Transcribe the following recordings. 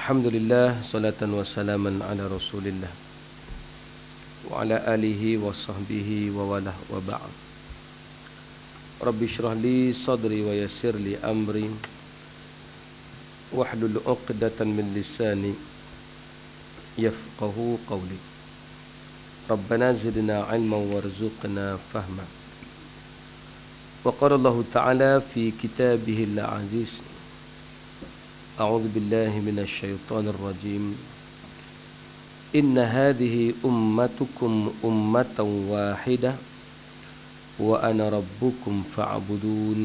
Alhamdulillah, salatan wa salaman ala rasulillah wa ala alihi wa sahbihi wa walah wa ba'd. Rabbi syrah li sadri wa yassir li amri wahlul 'uqdatan min lisani yafqahu qawli. Rabbana zidna 'ilman warzuqna fahma. Wa qala Allah ta'ala fi kitabihil 'aziz, أعوذ بالله من الشيطان الرجيم إن هذه أمتكم أمة واحدة وأنا ربكم فاعبدون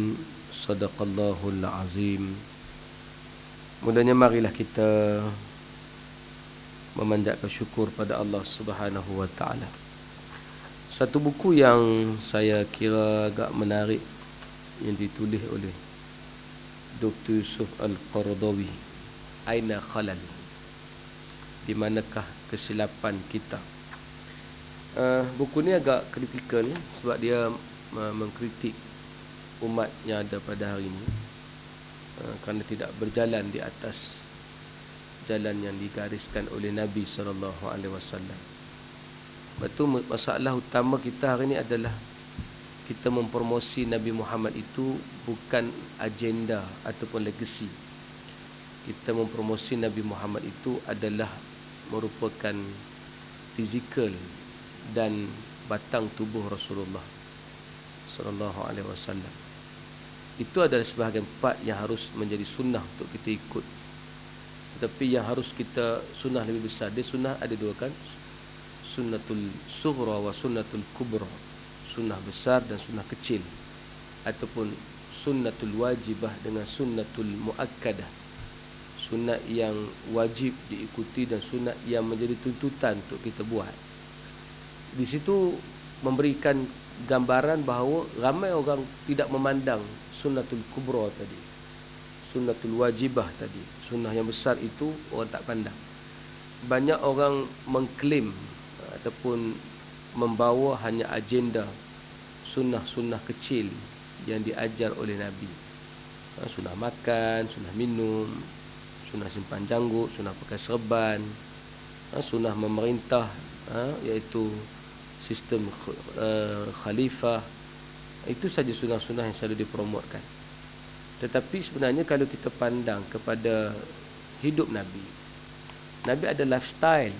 صدق الله العظيم. Mulanya marilah kita memanjatkan syukur pada Allah Subhanahu wa taala. Satu buku yang saya kira agak menarik yang ditulis oleh Dr. Yusuf Al-Qaradawi, Aina Khalal, di manakah kesilapan kita. Buku ni agak kritikal sebab dia mengkritik umat yang ada pada hari ini kerana tidak berjalan di atas jalan yang digariskan oleh Nabi SAW. Betul, masalah utama kita hari ini adalah kita mempromosi Nabi Muhammad itu bukan agenda ataupun legasi. Kita mempromosi Nabi Muhammad itu adalah merupakan fizikal dan batang tubuh Rasulullah sallallahu alaihi wasallam. Itu adalah sebahagian part yang harus menjadi sunnah untuk kita ikut. Tetapi yang harus kita sunnah lebih besar. Dia sunnah ada dua kan? Sunnatul sughra wa sunnatul kubra. Sunnah besar dan sunnah kecil, ataupun sunnatul wajibah dengan sunnatul muakkadah, sunnah yang wajib diikuti dan sunnah yang menjadi tuntutan untuk kita buat. Di situ memberikan gambaran bahawa ramai orang tidak memandang sunnatul kubra tadi, sunnatul wajibah tadi, sunnah yang besar itu orang tak pandang. Banyak orang mengklaim ataupun membawa hanya agenda sunnah-sunnah kecil yang diajar oleh Nabi. Sunnah makan, sunnah minum, sunnah simpan janggut, sunnah pakai serban, sunnah memerintah, iaitu sistem khalifah. Itu saja sunnah-sunnah yang selalu dipromotkan. Tetapi sebenarnya kalau kita pandang kepada hidup Nabi, Nabi ada lifestyle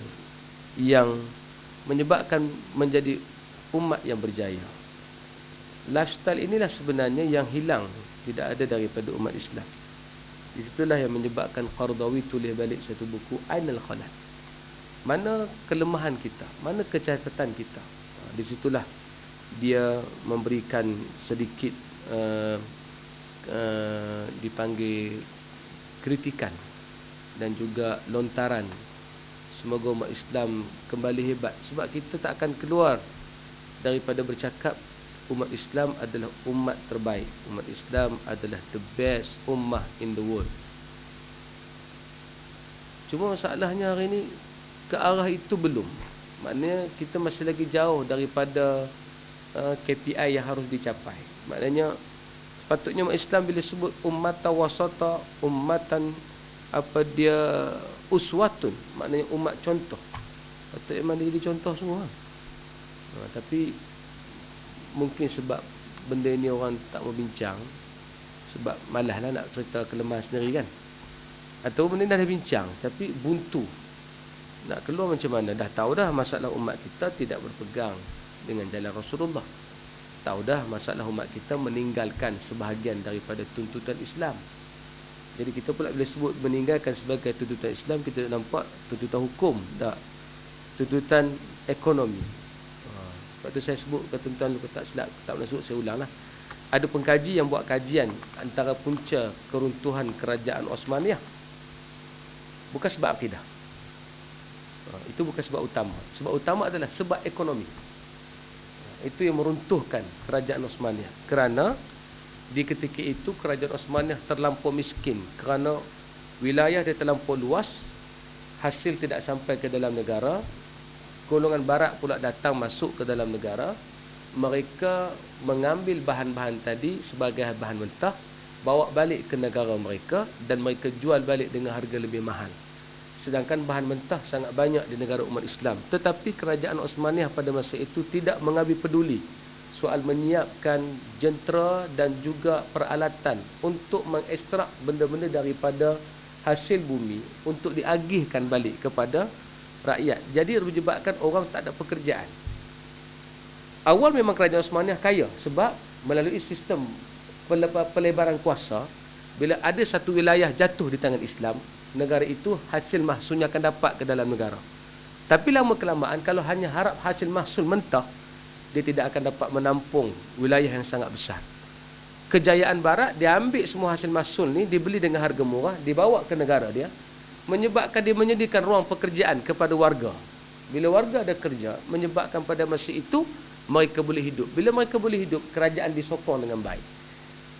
yang menyebabkan menjadi umat yang berjaya. Lifestyle inilah sebenarnya yang hilang, tidak ada daripada umat Islam. Itulah yang menyebabkan Qaradawi tulis balik satu buku, Ainal Khalal. Mana kelemahan kita, mana kecacatan kita. Di situlah dia memberikan sedikit dipanggil kritikan dan juga lontaran. Semoga umat Islam kembali hebat. Sebab kita tak akan keluar daripada bercakap umat Islam adalah umat terbaik. Umat Islam adalah the best ummah in the world. Cuma masalahnya hari ini ke arah itu belum. Maknanya kita masih lagi jauh daripada KPI yang harus dicapai. Maknanya sepatutnya umat Islam bila sebut ummatan wasata, ummatan uswatun, maknanya umat contoh. Patutnya mana jadi contoh semua. Tapi mungkin sebab benda ni orang tak mau bincang, sebab malaslah nak cerita kelemahan sendiri kan. Atau benda ni dah bincang tapi buntu, nak keluar macam mana. Dah tahu dah masalah umat kita tidak berpegang dengan jalan Rasulullah. Tahu dah masalah umat kita meninggalkan sebahagian daripada tuntutan Islam. Jadi kita pula bila sebut meninggalkan sebagai tuntutan Islam, kita nampak tuntutan hukum, tak, tuntutan ekonomi. Sebab tu saya sebut tuntutan, tak silap, tak pernah sebut, saya ulang lah. Ada pengkaji yang buat kajian antara punca keruntuhan kerajaan Osmaniyah. Bukan sebab akidah. Itu bukan sebab utama. Sebab utama adalah sebab ekonomi. Itu yang meruntuhkan kerajaan Osmaniyah. Kerana di ketika itu kerajaan Osmaniyah terlampau miskin. Kerana wilayah dia terlampau luas, hasil tidak sampai ke dalam negara. Golongan barat pula datang masuk ke dalam negara. Mereka mengambil bahan-bahan tadi sebagai bahan mentah, bawa balik ke negara mereka dan mereka jual balik dengan harga lebih mahal. sedangkan bahan mentah sangat banyak di negara umat Islam. Tetapi kerajaan Osmaniyah pada masa itu tidak mengambil peduli soal menyiapkan jentera dan juga peralatan untuk mengekstrak benda-benda daripada hasil bumi untuk diagihkan balik kepada rakyat. Jadi menyebabkan orang tak ada pekerjaan. Awal memang kerajaan Osmaniyah kaya sebab melalui sistem pelebaran kuasa, bila ada satu wilayah jatuh di tangan Islam, negara itu hasil mahsulnya akan dapat ke dalam negara. Tapi lama kelamaan kalau hanya harap hasil mahsul mentah, dia tidak akan dapat menampung wilayah yang sangat besar. Kejayaan barat, dia ambil semua hasil mahsul ni, dibeli dengan harga murah, dibawa ke negara dia, menyebabkan dia menyediakan ruang pekerjaan kepada warga. Bila warga ada kerja, menyebabkan pada masa itu mereka boleh hidup. Bila mereka boleh hidup, kerajaan disokong dengan baik.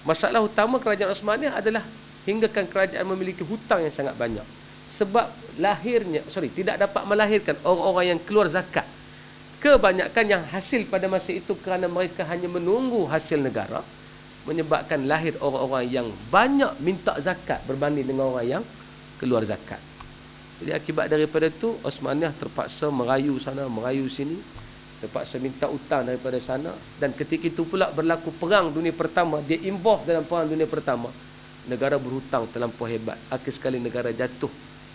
Masalah utama kerajaan Osmaniyah adalah hinggakan kerajaan memiliki hutang yang sangat banyak. Sebab tidak dapat melahirkan orang-orang yang keluar zakat. Kebanyakan yang hasil pada masa itu kerana mereka hanya menunggu hasil negara, menyebabkan lahir orang-orang yang banyak minta zakat berbanding dengan orang yang keluar zakat. Jadi akibat daripada itu, Osmaniyah terpaksa merayu sana, merayu sini, terpaksa minta hutang daripada sana. Dan ketika itu pula berlaku perang dunia pertama, dia involve dalam perang dunia pertama. Negara berhutang terlampau hebat. Akhir sekali negara jatuh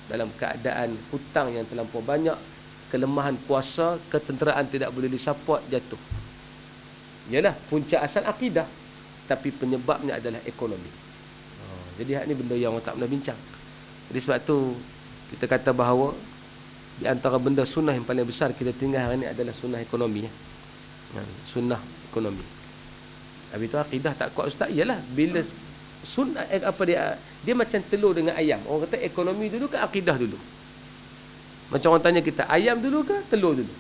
dalam keadaan hutang yang terlampau banyak, kelemahan kuasa, ketenteraan tidak boleh disupport, jatuh. Yalah, punca asal akidah, tapi penyebabnya adalah ekonomi. Jadi hak ni benda yang orang tak pernah bincang. Jadi sebab tu kita kata bahawa di antara benda sunnah yang paling besar kita tinggal hari ni adalah sunnah ekonomi. Sunnah ekonomi. Habis tu akidah tak kuat ustaz. Yalah, bila sunnah dia macam telur dengan ayam. Orang kata ekonomi dulu ke akidah dulu. Macam orang tanya kita, ayam dulu ke telur dulu?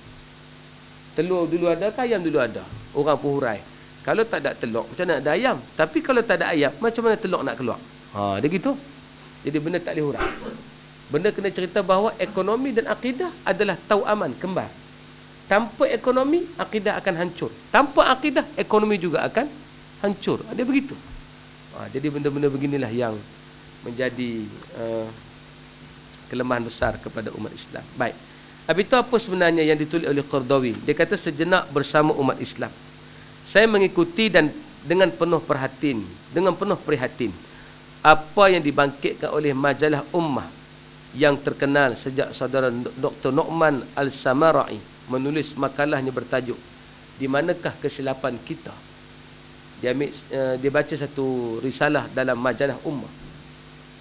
Telur dulu ada ke ayam dulu ada? Orang pun hurai. Kalau tak ada telur, macam mana ada ayam? Tapi kalau tak ada ayam, macam mana telur nak keluar? Dia gitu. Jadi benda tak boleh hurai. Benda kena cerita bahawa ekonomi dan akidah adalah tawaman, kembar. Tanpa ekonomi, akidah akan hancur. Tanpa akidah, ekonomi juga akan hancur. Dia begitu. Jadi benda-benda beginilah yang menjadi kelemahan besar kepada umat Islam. Baik. Habis itu apa sebenarnya yang ditulis oleh Qardawi? Dia kata sejenak bersama umat Islam, saya mengikuti dan dengan penuh prihatin apa yang dibangkitkan oleh majalah Ummah yang terkenal sejak saudara Dr. Nu'man Al-Samara'i menulis makalahnya bertajuk Di Manakah Kesilapan Kita. Dia baca satu risalah dalam majalah Ummah.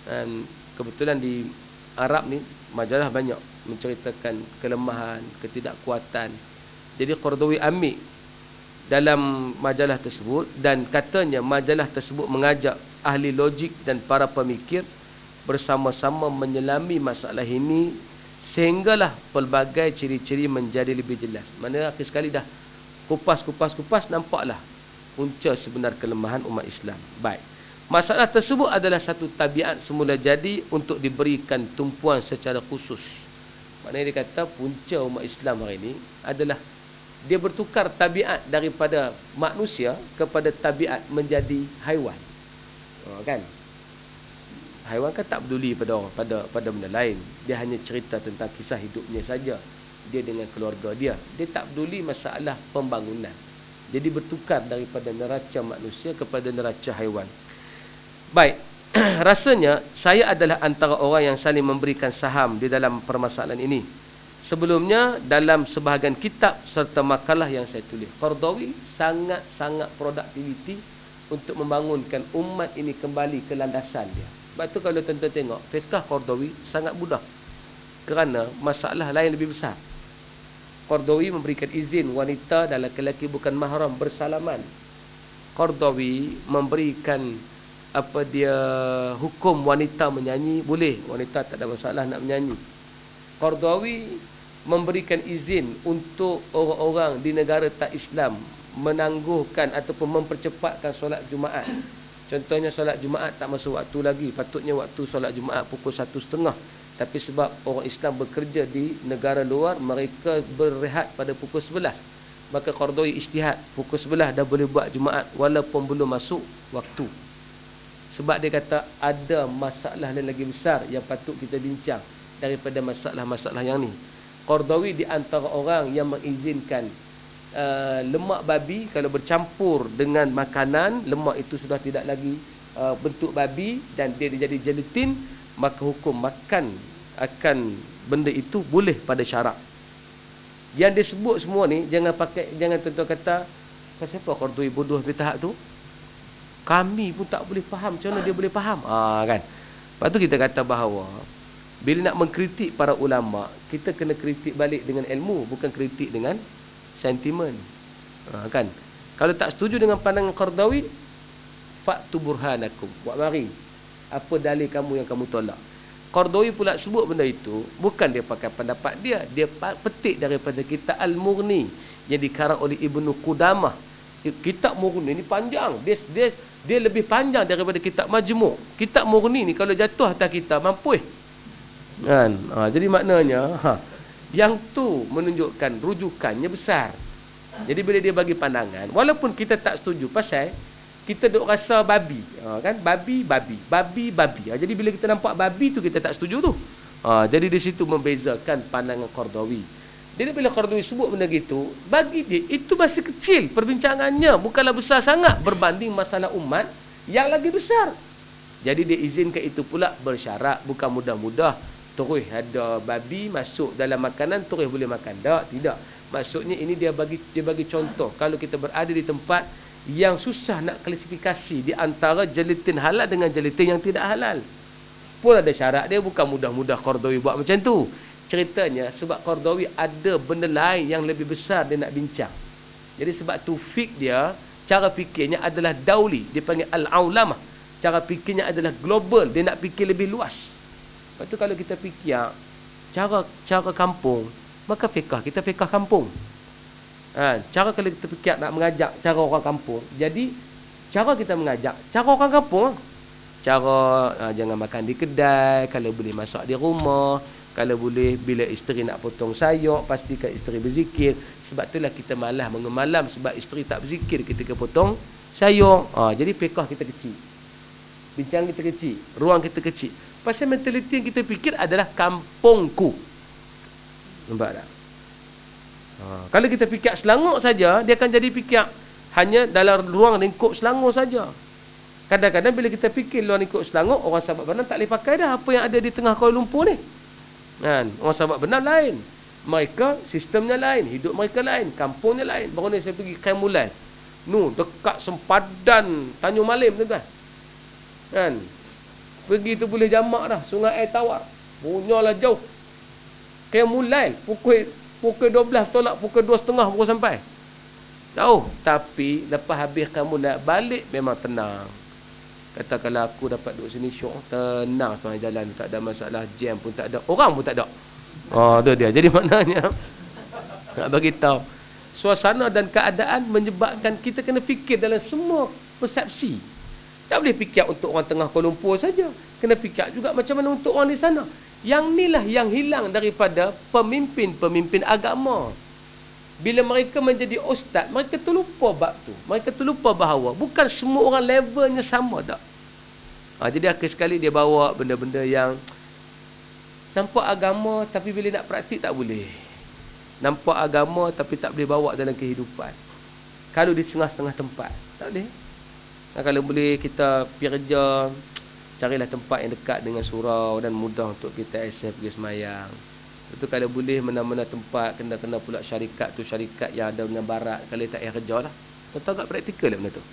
Dan kebetulan di Arab ni majalah banyak menceritakan kelemahan, ketidakkuatan. Jadi Qardawi ambil dalam majalah tersebut dan katanya majalah tersebut mengajak ahli logik dan para pemikir bersama-sama menyelami masalah ini sehinggalah pelbagai ciri-ciri menjadi lebih jelas. Mana akhir sekali dah kupas nampaklah punca sebenar kelemahan umat Islam. Baik. Masalah tersebut adalah satu tabiat semula jadi untuk diberikan tumpuan secara khusus. Maknanya dia kata punca umat Islam hari ini adalah dia bertukar tabiat daripada manusia kepada tabiat menjadi haiwan. Kan? Haiwan kan tak peduli pada benda lain. Dia hanya cerita tentang kisah hidupnya saja. Dia dengan keluarga dia. Dia tak peduli masalah pembangunan. Jadi bertukar daripada neraca manusia kepada neraca haiwan. Baik, rasanya saya adalah antara orang yang saling memberikan saham di dalam permasalahan ini. Sebelumnya, dalam sebahagian kitab serta makalah yang saya tulis, Qardawi sangat-sangat produktiviti untuk membangunkan umat ini kembali ke landasan dia. Sebab tu kalau tuan-tuan tengok, fiqh Qardawi sangat mudah. Kerana masalah lain lebih besar. Qardawi memberikan izin wanita dan lelaki bukan mahram bersalaman. Qardawi memberikan hukum wanita menyanyi, boleh, wanita tak ada masalah nak menyanyi. Qardawi memberikan izin untuk orang-orang di negara tak Islam menangguhkan ataupun mempercepatkan solat Jumaat. Contohnya solat Jumaat tak masuk waktu lagi, patutnya waktu solat Jumaat pukul 1.30, tapi sebab orang Islam bekerja di negara luar, mereka berehat pada pukul 11. Maka Qardawi ijtihad, pukul 11 dah boleh buat Jumaat walaupun belum masuk waktu. Sebab dia kata ada masalah lain lagi besar yang patut kita bincang. daripada masalah-masalah yang ni. Qardawi di antara orang yang mengizinkan lemak babi kalau bercampur dengan makanan, lemak itu sudah tidak lagi bentuk babi dan dia jadi gelatin, maka hukum makan akan benda itu boleh pada syarak. Yang disebut semua ni jangan tuan-tuan kata siapa Qardawi bodoh di tahap tu. Kami pun tak boleh faham, macam mana dia boleh faham? Kan. Lepas tu kita kata bahawa bila nak mengkritik para ulama, kita kena kritik balik dengan ilmu, bukan kritik dengan sentimen. Kan. Kalau tak setuju dengan pandangan Qardawi, fa'tu burhanakum. Buat mari. Apa dalil kamu yang kamu tolak? Qardawi pula sebut benda itu, bukan dia pakai pendapat dia. Dia petik daripada kitab Al-Mughni yang dikarang oleh Ibnu Qudamah. Kitab Mughni ni panjang. Dia lebih panjang daripada kitab Majmu'. Kitab Mughni ni kalau jatuh atas kita mampus. Kan? Jadi maknanya yang tu menunjukkan rujukannya besar. Jadi bila dia bagi pandangan, walaupun kita tak setuju pasal kita duk rasa babi, kan? Babi. Jadi bila kita nampak babi tu kita tak setuju tu. Jadi di situ membezakan pandangan Qardawi. Jadi bila Qardawi sebut benda gitu, bagi dia itu masih kecil perbincangannya, bukanlah besar sangat berbanding masalah umat yang lagi besar. Jadi dia izinkan itu pula bersyarat, bukan mudah-mudah terus ada babi masuk dalam makanan terus boleh makan. Tidak. Maksudnya ini dia bagi contoh. Kalau kita berada di tempat yang susah nak klasifikasi di antara gelatin halal dengan gelatin yang tidak halal, pun ada syarat dia, bukan mudah-mudah Qardawi buat macam tu. Ceritanya sebab Qardawi ada benda lain yang lebih besar dia nak bincang. Jadi sebab tu dia, cara fikirnya adalah dauli, dia panggil al-aulamah. Cara fikirnya adalah global, dia nak fikir lebih luas. Lepas tu kalau kita fikir cara kampung, maka kita fikah kampung. Cara kalau kita fikir nak mengajak cara orang kampung, jadi cara kita mengajak cara orang kampung. Cara jangan makan di kedai, kalau boleh masak di rumah, kalau boleh bila isteri nak potong sayur, pastikan isteri berzikir. Sebab itulah kita malas mengemalam, sebab isteri tak berzikir ketika potong sayur. Jadi fiqah kita kecil, bincang kita kecil, ruang kita kecil. Pasal mentaliti yang kita fikir adalah kampungku. Nampak tak? Kalau kita fikir Selangor saja, dia akan jadi fikir hanya dalam ruang lingkup Selangor saja. Kadang-kadang bila kita fikir luar lingkup Selangor, orang sahabat benar tak boleh pakai dah apa yang ada di tengah Kuala Lumpur ni. Kan? Orang sahabat benar lain. Mereka sistemnya lain, hidup mereka lain, kampungnya lain. Baru ni saya pergi Kemulan. Dekat sempadan Tanjung Malim tu kan. Kan? Pergi tu boleh jamak dah, Sungai Air Tawar. Punyalah jauh. Kemulan pukul 12 tolak pukul 2.30 baru sampai. Jauh. Tapi lepas habis Kemulan balik memang tenang. Katakanlah aku dapat duduk sini syok, tenang sepanjang jalan, tak ada masalah, jam pun tak ada, orang pun tak ada. Tu dia. Jadi maknanya nak bagi tahu suasana dan keadaan menyebabkan kita kena fikir dalam semua persepsi. Tak boleh fikir untuk orang tengah Kuala Lumpur saja, kena fikir juga macam mana untuk orang di sana. Yang inilah yang hilang daripada pemimpin-pemimpin agama. Bila mereka menjadi ustaz, mereka terlupa bab tu. Mereka terlupa bahawa bukan semua orang levelnya sama tak. Jadi akhir sekali dia bawa benda-benda yang nampak agama tapi bila nak praktik tak boleh. Nampak agama tapi tak boleh bawa dalam kehidupan. Kalau di setengah-setengah tempat, tak boleh. Kalau boleh kita pergi kerja, carilah tempat yang dekat dengan surau dan mudah untuk kita akses pergi semayang. Itu kalau boleh mana-mana tempat kena pula syarikat tu, syarikat yang ada dengan barat, kalau tak payah kerja lah. Tahu tak praktikal lah benda tu.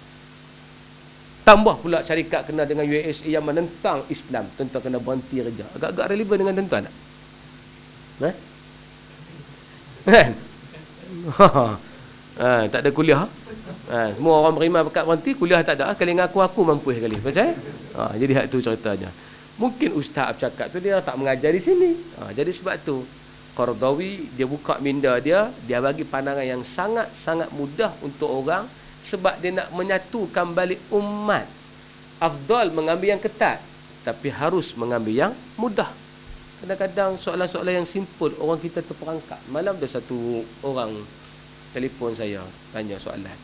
Tambah pula syarikat kena dengan USA yang menentang Islam, tuan-tuan kena berhenti kerja. Agak-agak relevan dengan tuan-tuan tak? Kan? Tak ada kuliah. Semua orang beriman berkat berhenti, kuliah tak ada. Kali ngaku-aku mampu sekali. Pasal? Jadi hak tu ceritanya. Mungkin ustaz bercakap tu dia tak mengajar di sini. Jadi sebab tu Qardawi dia buka minda dia bagi pandangan yang sangat-sangat mudah untuk orang sebab dia nak menyatukan balik umat. Afdal mengambil yang ketat tapi harus mengambil yang mudah. Kadang-kadang soalan-soalan yang simple orang kita terperangkap. Malam ada satu orang telefon saya tanya soalan.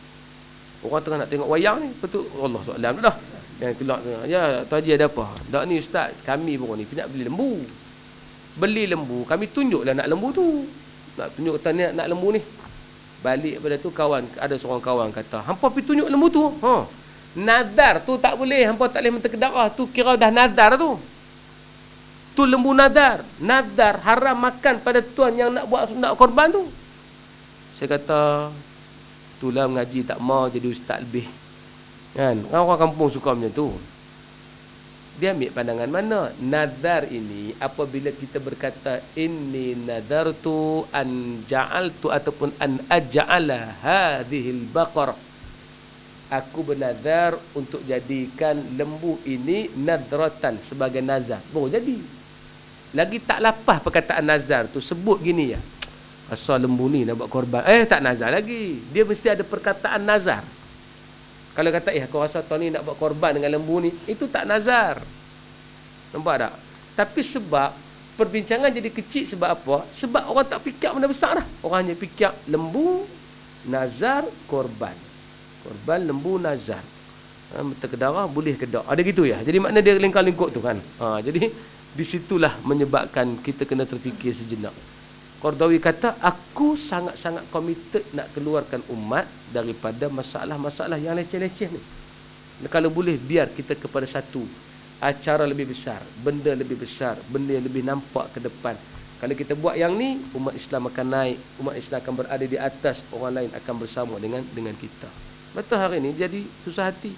Orang tengah nak tengok wayang ni, betul Allah soalan dah. Yang keluar, ya Tuan Haji ada apa? Tak ni ustaz, kami baru ni nak beli lembu. beli lembu, kami tunjuklah nak lembu tu. Nak tunjuk kata nak lembu ni. Balik pada tu ada seorang kawan kata, hampa pergi tunjuk lembu tu. Nazar tu tak boleh, hampa tak boleh menterkedarah. Tu kira dah nazar tu. Tu lembu nazar. Nazar haram makan pada tuan yang nak korban tu. Saya kata, itulah mengaji tak mau jadi ustaz lebih. Kan? Orang kampung suka macam tu. Dia ambil pandangan mana? Nazar ini apabila kita berkata inni nazartu an ja'altu ataupun an aj'ala hadhil baqar. Aku bernazar untuk jadikan lembu ini nadratan sebagai nazar. Baru jadi. Lagi tak lapah perkataan nazar tu, sebut gini ya. Asal lembu ni nak buat korban. Tak nazar lagi. Dia mesti ada perkataan nazar. Kalau kata, aku rasa tahun ni nak buat korban dengan lembu ni, itu tak nazar. Nampak tak? Tapi sebab perbincangan jadi kecil sebab apa? Sebab orang tak fikir benda besar dah. Orang hanya fikir lembu, nazar, korban. Korban, lembu, nazar. Terkedarah, boleh kedak. Ada gitu ya? Jadi makna dia lingkar-lingkup tu kan? Jadi, disitulah menyebabkan kita kena terfikir sejenak. Qardawi kata, aku sangat-sangat komited nak keluarkan umat daripada masalah-masalah yang leceh-leceh ni. Kalau boleh, biar kita kepada satu acara lebih besar, benda lebih besar, benda yang lebih nampak ke depan. Kalau kita buat yang ni, umat Islam akan naik, umat Islam akan berada di atas, orang lain akan bersama dengan kita. Betul hari ni jadi susah hati.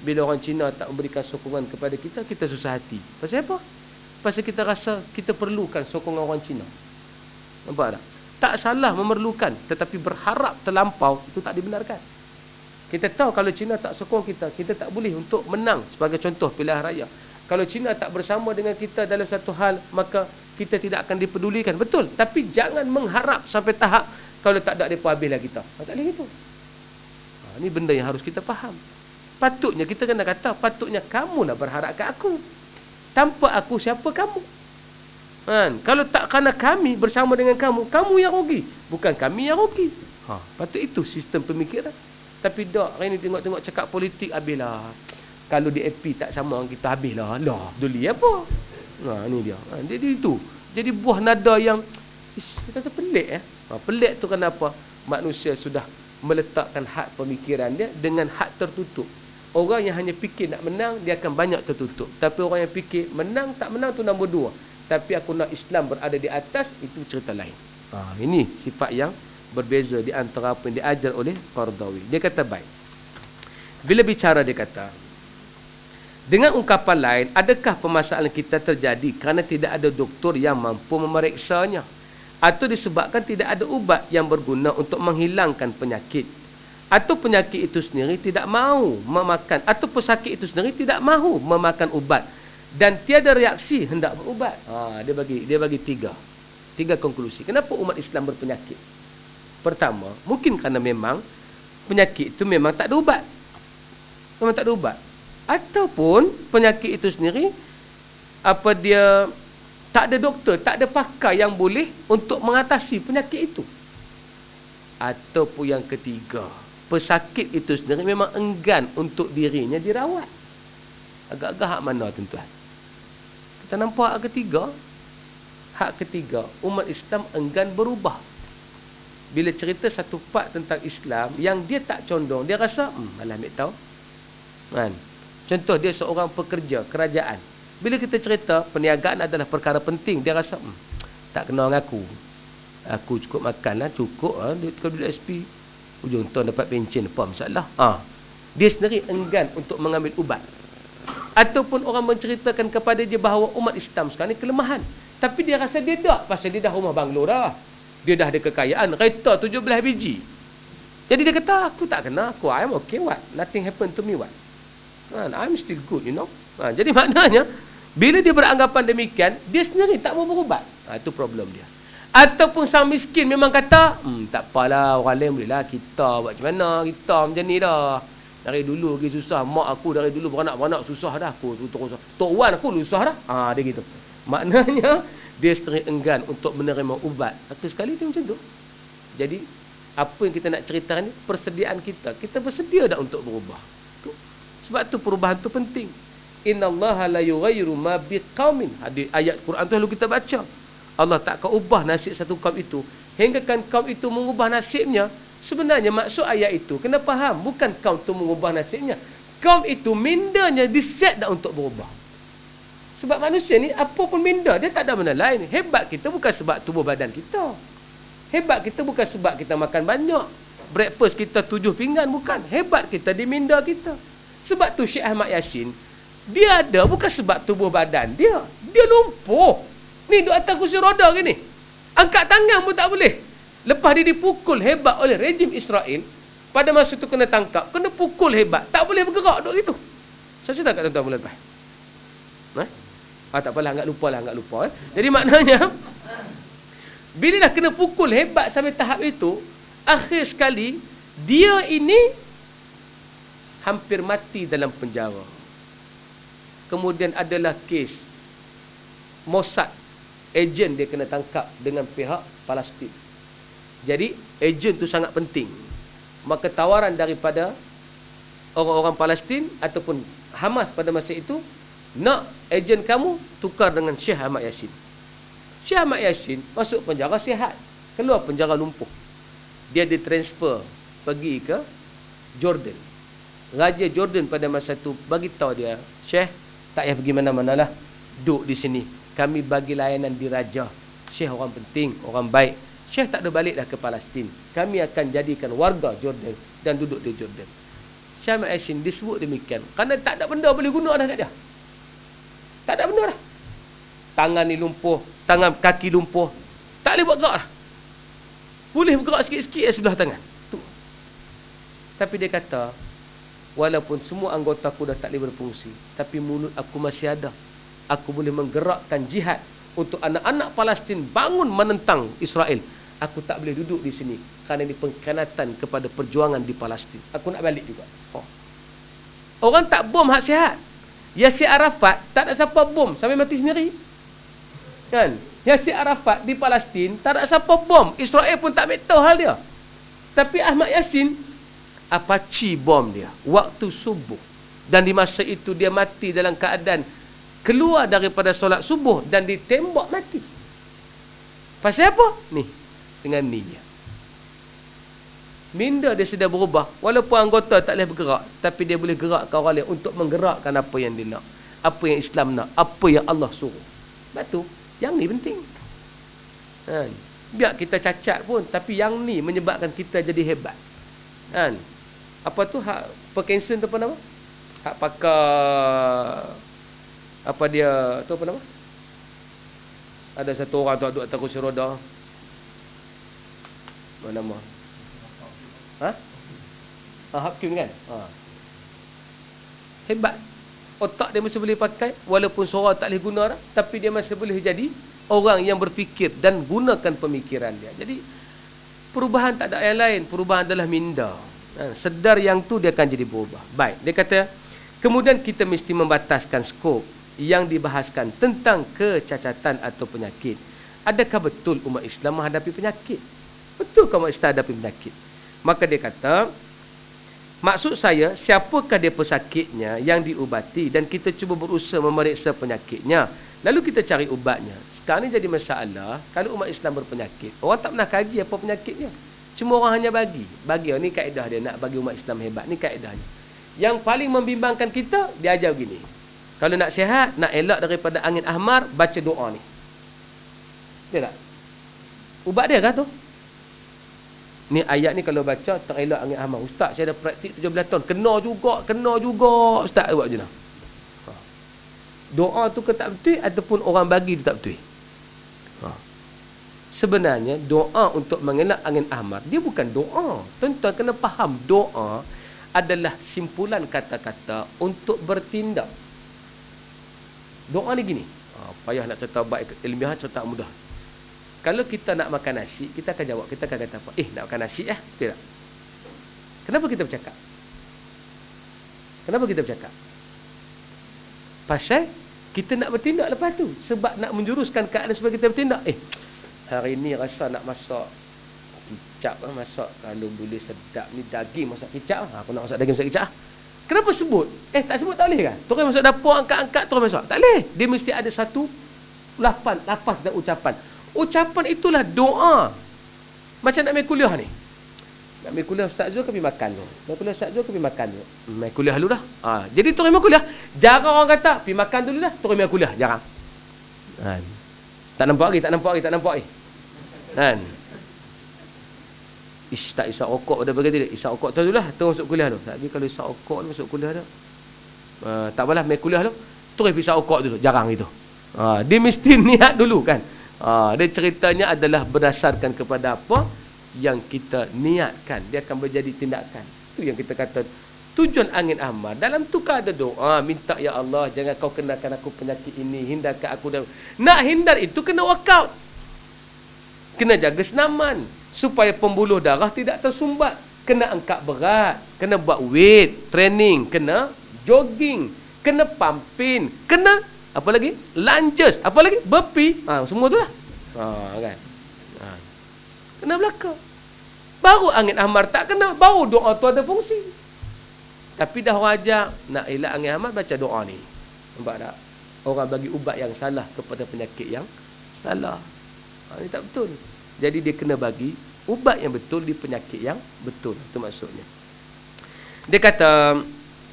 Bila orang Cina tak memberikan sokongan kepada kita, kita susah hati. Pasal apa? Pasal kita rasa kita perlukan sokongan orang Cina. Nampak tak? Tak salah memerlukan, tetapi berharap terlampau itu tak dibenarkan. Kita tahu kalau Cina tak sokong kita, kita tak boleh untuk menang. Sebagai contoh pilihan raya. Kalau Cina tak bersama dengan kita dalam satu hal, maka kita tidak akan dipedulikan. Betul. Tapi jangan mengharap sampai tahap kalau tak ada mereka habislah kita. Tak boleh gitu. Ini benda yang harus kita faham. Patutnya kita kena kata, patutnya kamu nak berharap ke aku. Tanpa aku, siapa kamu? Kalau tak kerana kami bersama dengan kamu, kamu yang rugi, bukan kami yang rugi. Patut itu sistem pemikiran. Tapi tak, hari ni tengok-tengok cakap politik, habislah. Kalau di AP tak sama dengan kita, habislah. Lah, peduli apa? Ni dia. Jadi itu. Jadi buah nada yang kita kata pelik. Pelik tu kenapa? Manusia sudah meletakkan had pemikiran dia dengan had tertutup. Orang yang hanya fikir nak menang, dia akan banyak tertutup. Tapi orang yang fikir menang tak menang tu nombor dua. Tapi aku nak Islam berada di atas, itu cerita lain. Ini sifat yang berbeza di antara apa yang diajar oleh Qardawi. Dia kata baik. Bila bicara dia kata, dengan ungkapan lain, adakah permasalahan kita terjadi kerana tidak ada doktor yang mampu memeriksanya? Atau disebabkan tidak ada ubat yang berguna untuk menghilangkan penyakit? Atau penyakit itu sendiri tidak mahu memakan, atau pesakit itu sendiri tidak mahu memakan ubat dan tiada reaksi hendak berubat. Dia bagi tiga konklusi. Kenapa umat Islam berpenyakit? Pertama, mungkin kerana memang penyakit itu memang tak ada ubat. Memang tak ada ubat. Ataupun penyakit itu sendiri dia tak ada doktor, tak ada pakar yang boleh untuk mengatasi penyakit itu. Ataupun yang ketiga, pesakit itu sendiri memang enggan untuk dirinya dirawat. Agak-agak hak mana tuan-tuan? Kita nampak hak ketiga. Hak ketiga, umat Islam enggan berubah. Bila cerita satu part tentang Islam yang dia tak condong, dia rasa malah ambil tahu. Contoh, dia seorang pekerja kerajaan. Bila kita cerita perniagaan adalah perkara penting, dia rasa tak kenal dengan aku. Aku cukup makan lah, cukup dia duduk SP. Ujung tahun dapat pencen, apa masalah? Dia sendiri enggan untuk mengambil ubat. Ataupun orang menceritakan kepada dia bahawa umat Islam sekarang ni kelemahan. Tapi dia rasa dia tak, pasal dia dah rumah banglo dah. Dia dah ada kekayaan, kereta 17 biji. Jadi dia kata, aku tak kena, I'm okay, what? Nothing happen to me, what? I'm still good, you know. Jadi maknanya, bila dia beranggapan demikian, dia sendiri tak mau berubat. Itu problem dia. Ataupun sang miskin memang kata, tak apalah, orang lain boleh lah, kita buat macam mana, kita macam ni dah. Dari dulu lagi susah, mak aku dari dulu beranak-beranak susah dah, aku terus Tok Wan aku susah dah. Dia gitu. Maknanya, dia sendiri enggan untuk menerima ubat. Satu sekali dia macam tu. Jadi, apa yang kita nak ceritakan ni, persediaan kita. Kita bersedia dah untuk berubah. Sebab tu perubahan tu penting. innallaha la yughayyiru ma biqaumin. Hadis ayat Quran tu lalu kita baca. Allah tak akan ubah nasib satu kaum itu hingga kan kaum itu mengubah nasibnya. Sebenarnya maksud ayat itu kena faham, bukan kaum itu mengubah nasibnya. Kaum itu mindanya diset dah untuk berubah. Sebab manusia ni apa pun minda, dia tak ada benda lain. Hebat kita bukan sebab tubuh badan kita. Hebat kita bukan sebab kita makan banyak. Breakfast kita 7 pinggan, bukan. Hebat kita di minda kita. Sebab tu Syekh Ahmad Yassin, dia ada bukan sebab tubuh badan dia. Dia lumpuh. Ni duduk atas kursi roda gini. Angkat tangan pun tak boleh. Lepas dia dipukul hebat oleh rejim Israel, pada masa tu kena tangkap, kena pukul hebat. Tak boleh bergerak duduk gitu. Saya tak kat tuan-tuan bulan lepas. Tak apalah, anggap lupa. Jadi maknanya, bila dah kena pukul hebat sampai tahap itu, akhir sekali, dia ini hampir mati dalam penjara. Kemudian adalah kes Mossad, ejen dia kena tangkap dengan pihak Palestin. Jadi ejen tu sangat penting. Maka tawaran daripada orang-orang Palestin ataupun Hamas pada masa itu, nak ejen kamu tukar dengan Syekh Ahmad Yassin. Syekh Ahmad Yassin masuk penjara sihat, keluar penjara lumpuh. Dia ditransfer pergi ke Jordan. Raja Jordan pada masa itu bagi tahu dia, Syekh, tak payah pergi mana-mana lah, duduk di sini. Kami bagi layanan di raja. Syekh orang penting, orang baik. Syekh tak ada balik dah ke Palestin. Kami akan jadikan warga Jordan dan duduk di Jordan. Syekh Ahmad Yassin disebut demikian kerana tak ada benda boleh guna dah kat dia. Tak ada benda dah. Tangan ni lumpuh, tangan kaki lumpuh. Tak boleh buat gerak dah. Boleh bergerak sikit-sikit sebelah tangan. Tu. Tapi dia kata, walaupun semua anggota aku dah tak boleh berfungsi, tapi mulut aku masih ada. Aku boleh menggerakkan jihad untuk anak-anak Palestin bangun menentang Israel. Aku tak boleh duduk di sini kerana ini pengkhianatan kepada perjuangan di Palestin. Aku nak balik juga. Orang tak bom hak sihat. Yasir Arafat tak ada siapa bom sampai mati sendiri. Kan? Yasir Arafat di Palestin tak ada siapa bom. Israel pun tak tahu hal dia. Tapi Ahmad Yassin, Apache bom dia waktu subuh. Dan di masa itu dia mati dalam keadaan keluar daripada solat subuh dan ditembak mati. Pasal apa? Ni, dengan niat. Minda dia sudah berubah. Walaupun anggota tak boleh bergerak, tapi dia boleh gerakkan orang lain untuk menggerakkan apa yang dia nak, apa yang Islam nak, apa yang Allah suruh. Sebab tu, yang ni penting. Kan? Biar kita cacat pun, tapi yang ni menyebabkan kita jadi hebat. Kan? Apa tu hak Parkinson tu apa nama? Hak pakar apa dia tu apa nama? Ada satu orang tu duduk atas kursi roda. Apa nama? Hakim kan? Hebat. Otak dia masih boleh pakai walaupun suara tak boleh guna dah, tapi dia masih boleh jadi orang yang berfikir dan gunakan pemikiran dia. Jadi perubahan tak ada yang lain, perubahan adalah minda. Sedar yang tu dia akan jadi berubah. Baik, dia kata kemudian kita mesti membataskan skop yang dibahaskan tentang kecacatan atau penyakit. Adakah betul umat Islam menghadapi penyakit? Betul umat Islam hadapi penyakit? Maka dia kata, maksud saya, siapakah dia pesakitnya yang diubati dan kita cuba berusaha memeriksa penyakitnya. Lalu kita cari ubatnya. Sekarang ni jadi masalah, kalau umat Islam berpenyakit, orang tak pernah kaji apa penyakitnya. Cuma orang hanya bagi. Ni kaedah dia, nak bagi umat Islam hebat. Ni kaedahnya. Yang paling membimbangkan kita, dia ajar begini. Kalau nak sihat, nak elak daripada angin ahmar, baca doa ni. Dia tak? Ubat dia kan tu? Ni ayat ni kalau baca, terelak angin ahmar. Ustaz, saya dah praktik 17 tahun. Kena juga. Ustaz, buat macam mana? Doa tu ke tak betul, ataupun orang bagi tu tak betul? Sebenarnya, doa untuk mengelak angin ahmar, dia bukan doa. Tuan-tuan kena faham, doa adalah simpulan kata-kata untuk bertindak. Doa ni gini. Payah nak cerita baik ilmiah, cerita mudah. Kalau kita nak makan nasi, kita akan jawab. Kita akan kata apa? Nak makan nasi Betul tak? Kenapa kita bercakap? Pasal kita nak bertindak lepas tu. Sebab nak menjuruskan keadaan supaya kita bertindak. Hari ni rasa nak masak kicap. Masak kalau boleh sedap ni daging masak kicap. Aku nak masak daging masak kicap. Kenapa sebut? Tak sebut tak boleh kan? Terus masuk dapur, angkat-angkat, terus masuk. Tak boleh. Dia mesti ada satu lapas dan ucapan. Ucapan itulah doa. Macam nak main kuliah ni. Nak main kuliah Ustaz Zul, kami makan dulu. Nak kuliah Ustaz Zul, kami makan dulu. Main kuliah dulu dah. Jadi terus main kuliah. Jarang orang kata, pergi makan dulu dah, terus main kuliah. Jarang. Tak nampak lagi. Kan? Tak isap rokok dah berkata dia. Isap rokok tu dululah, terus masuk kuliah tu. Tapi kalau isap rokok masuk kuliah tu, tak apalah, main kuliah tu, terus isap rokok dulu. Jarang itu. Dia mesti niat dulu kan. Dia ceritanya adalah berdasarkan kepada apa yang kita niatkan. Dia akan menjadi tindakan. Itu yang kita kata tujuan angin ahmar. Dalam tu kan ada doa, minta ya Allah, jangan kau kenakan aku penyakit ini, hindarkan aku. Nak hindar itu kena workout. Kena jaga senaman supaya pembuluh darah tidak tersumbat. Kena angkat berat, kena buat weight training, kena jogging, kena pumping, kena apa lagi? Lunges, apa lagi? Burpee. Semua tu lah. Kan? Kena belaka. Baru angin ahmar tak kena, baru doa tu ada fungsi. Tapi dah wajah nak elak angin ahmar, baca doa ni. Nampak tak? Orang bagi ubat yang salah kepada penyakit yang salah. Ini tak betul. Jadi dia kena bagi ubat yang betul di penyakit yang betul. Itu maksudnya. Dia kata,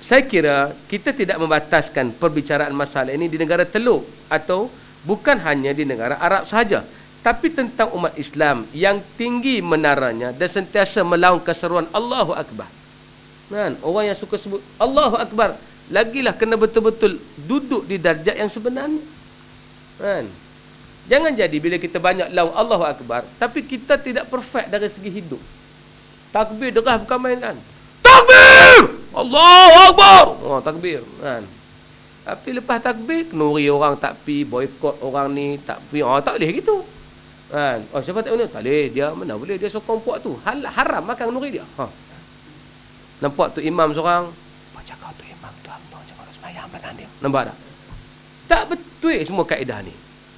saya kira kita tidak membataskan perbicaraan masalah ini di negara Teluk atau bukan hanya di negara Arab sahaja, tapi tentang umat Islam yang tinggi menaranya dan sentiasa melaung keseruan Allahu Akbar. Kan? Orang yang suka sebut Allahu Akbar, lagilah kena betul-betul duduk di darjat yang sebenarnya. Kan? Jangan jadi bila kita banyak laung Allahu Akbar, tapi kita tidak perfect dari segi hidup. Takbir derah bukan main kan? Takbir! Allahu Akbar! Takbir. Kan? Tapi lepas takbir, kenuri orang tak pi, boykot orang ni, tak pi. Tak boleh gitu. Kan? Siapa tak boleh? Tak boleh. Dia mana boleh? Dia sokong puak tu. Haram makan kenuri dia. Nampak tu imam seorang. Baca kau tu imam tu apa? Jangan sembahyang belakang dia. Nampak tak? Tak betul semua kaedah ni.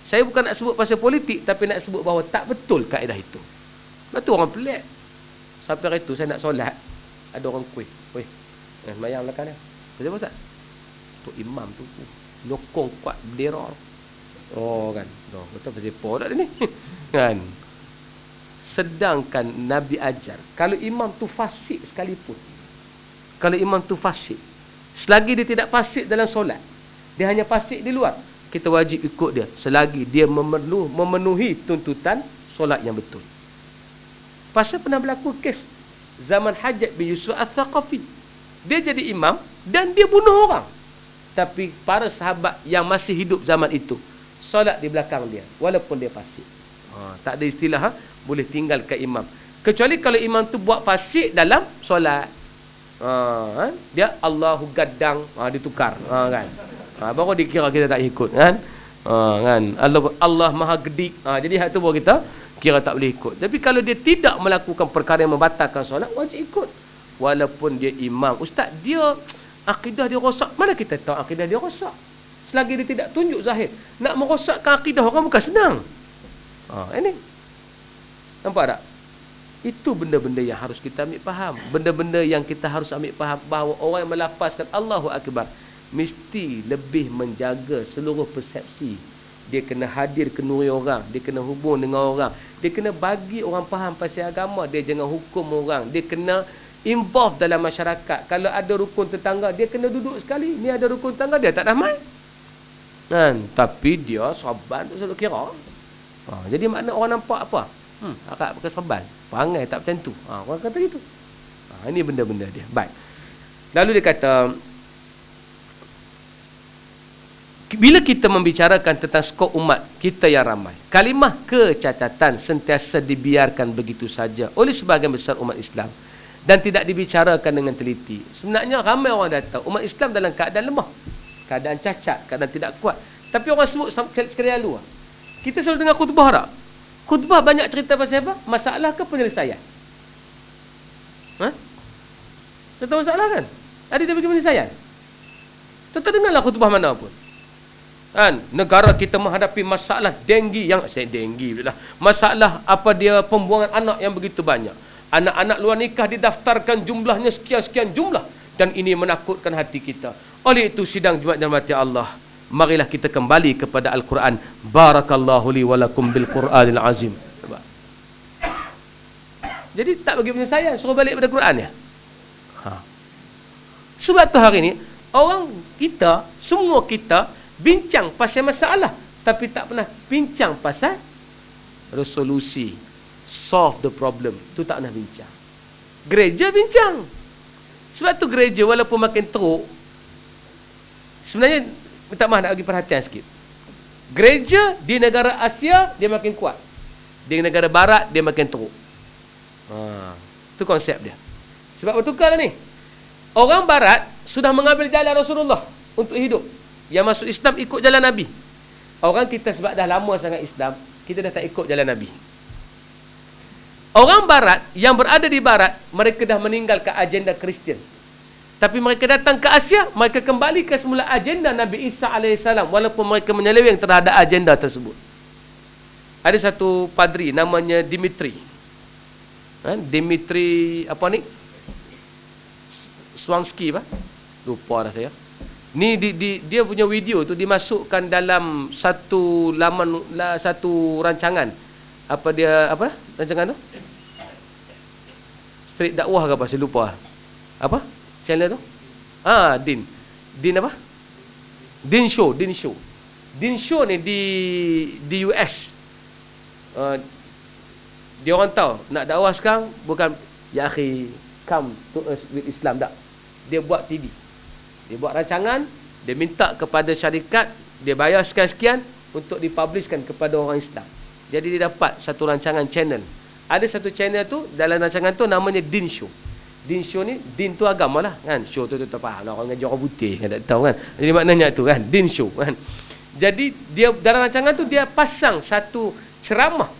Saya bukan nak sebut pasal politik, tapi nak sebut bahawa tak betul kaedah itu. Betul orang pelik. Sampai hari tu saya nak solat, ada orang kuih. Sembahyang belakang dia. Macam apa tak? Tu imam tu nyokong kuat bendera. Kan. Betul pasal apa tak dia ni? Kan. Sedangkan Nabi ajar, kalau imam tu fasik sekalipun, kalau imam tu fasik, selagi dia tidak fasik dalam solat, dia hanya fasik di luar, kita wajib ikut dia selagi dia memenuhi tuntutan solat yang betul. Pasal pernah berlaku kes zaman Hajjaj bin Yusuf Al-Thaqafi. Dia jadi imam dan dia bunuh orang. Tapi para sahabat yang masih hidup zaman itu solat di belakang dia walaupun dia fasik. Tak ada istilah boleh tinggalkan imam. Kecuali kalau imam tu buat fasik dalam solat. Dia Allahu Gaddang, ditukar. Kan? Baru dikira kita tak ikut. Kan? Kan? Allah Maha Gedik. Jadi hak tu baru kita kira tak boleh ikut. Tapi kalau dia tidak melakukan perkara yang membatalkan solat, wajib ikut. Walaupun dia imam. Ustaz, dia akidah dia rosak. Mana kita tahu akidah dia rosak? Selagi dia tidak tunjuk zahir. Nak merosakkan akidah orang bukan senang. Ini. Nampak tak? Itu benda-benda yang harus kita ambil faham. Benda-benda yang kita harus ambil faham bahawa orang yang melafazkan Allahu Akbar mesti lebih menjaga seluruh persepsi. Dia kena hadir kenuri orang, dia kena hubung dengan orang, dia kena bagi orang faham pasal agama, dia jangan hukum orang, dia kena involve dalam masyarakat. Kalau ada rukun tetangga, dia kena duduk sekali. Ni ada rukun tetangga, dia tak dah main. Kan? Tapi dia saban tu selalu kira. Jadi makna orang nampak apa? Akak pakai saban, perangai tak macam tu. Orang kata gitu. Ini benda-benda dia. Baik. Lalu dia kata, bila kita membicarakan tentang skop umat kita yang ramai, kalimah kecacatan sentiasa dibiarkan begitu saja oleh sebahagian besar umat Islam dan tidak dibicarakan dengan teliti. Sebenarnya ramai orang datang, umat Islam dalam keadaan lemah, keadaan cacat, keadaan tidak kuat. Tapi orang sebut sekali lalu. Kita selalu dengar khutbah tak? Khutbah banyak cerita pasal apa? Masalah ke penyelesaian? Cerita masalah kan? Ada dia bagi penyelesaian? Tentu dengarlah khutbah mana pun. Kan? Negara kita menghadapi masalah denggi yang masalah apa dia pembuangan anak yang begitu banyak. Anak-anak luar nikah didaftarkan jumlahnya sekian-sekian jumlah. Dan ini menakutkan hati kita. Oleh itu sidang Jumaat dan mati Allah, marilah kita kembali kepada Al-Quran. Barakallahu li walakum bil Quranil azim. Jadi tak bagi penyelesaian, suruh balik pada Quran ya. Sebab tu hari ni orang kita, semua kita bincang pasal masalah, tapi tak pernah bincang pasal resolusi, solve the problem. Tu tak pernah bincang. Gereja bincang. Sebab tu gereja walaupun makin teruk, sebenarnya minta maaf nak bagi perhatian sikit. Gereja di negara Asia dia makin kuat, di negara Barat dia makin teruk. Itu konsep dia. Sebab bertukar ni. Orang Barat sudah mengambil jalan Rasulullah untuk hidup. Yang masuk Islam ikut jalan Nabi. Orang kita sebab dah lama sangat Islam, kita dah tak ikut jalan Nabi. Orang Barat yang berada di Barat, mereka dah meninggalkan agenda Kristian. Tapi mereka datang ke Asia, mereka kembali ke semula agenda Nabi Isa AS, walaupun mereka menyeleweng terhadap agenda tersebut. Ada satu padri namanya Dimitri. Dimitri apa ni? Swansky apa? Lupa dah saya. Ni dia punya video tu dimasukkan dalam satu laman satu rancangan. Apa dia apa? Rancangan tu? Street dakwah ke apa? Saya lupa. Apa? Channel tu? Din apa? Din Show. Din Show ni di US. Dia orang tahu nak dakwah sekarang bukan ya akhi come to us with Islam, tak. Dia buat TV. Dia buat rancangan, dia minta kepada syarikat, dia bayar sekian-sekian untuk dipublishkan kepada orang Islam. Jadi dia dapat satu rancangan channel. Ada satu channel tu, dalam rancangan tu namanya Din Show. Din Show ni, din tu agama lah kan. Show tu tak faham lah, orang ngaji orang putih kan, tak tahu kan. Jadi maknanya tu kan, Din Show kan. Jadi dia dalam rancangan tu dia pasang satu ceramah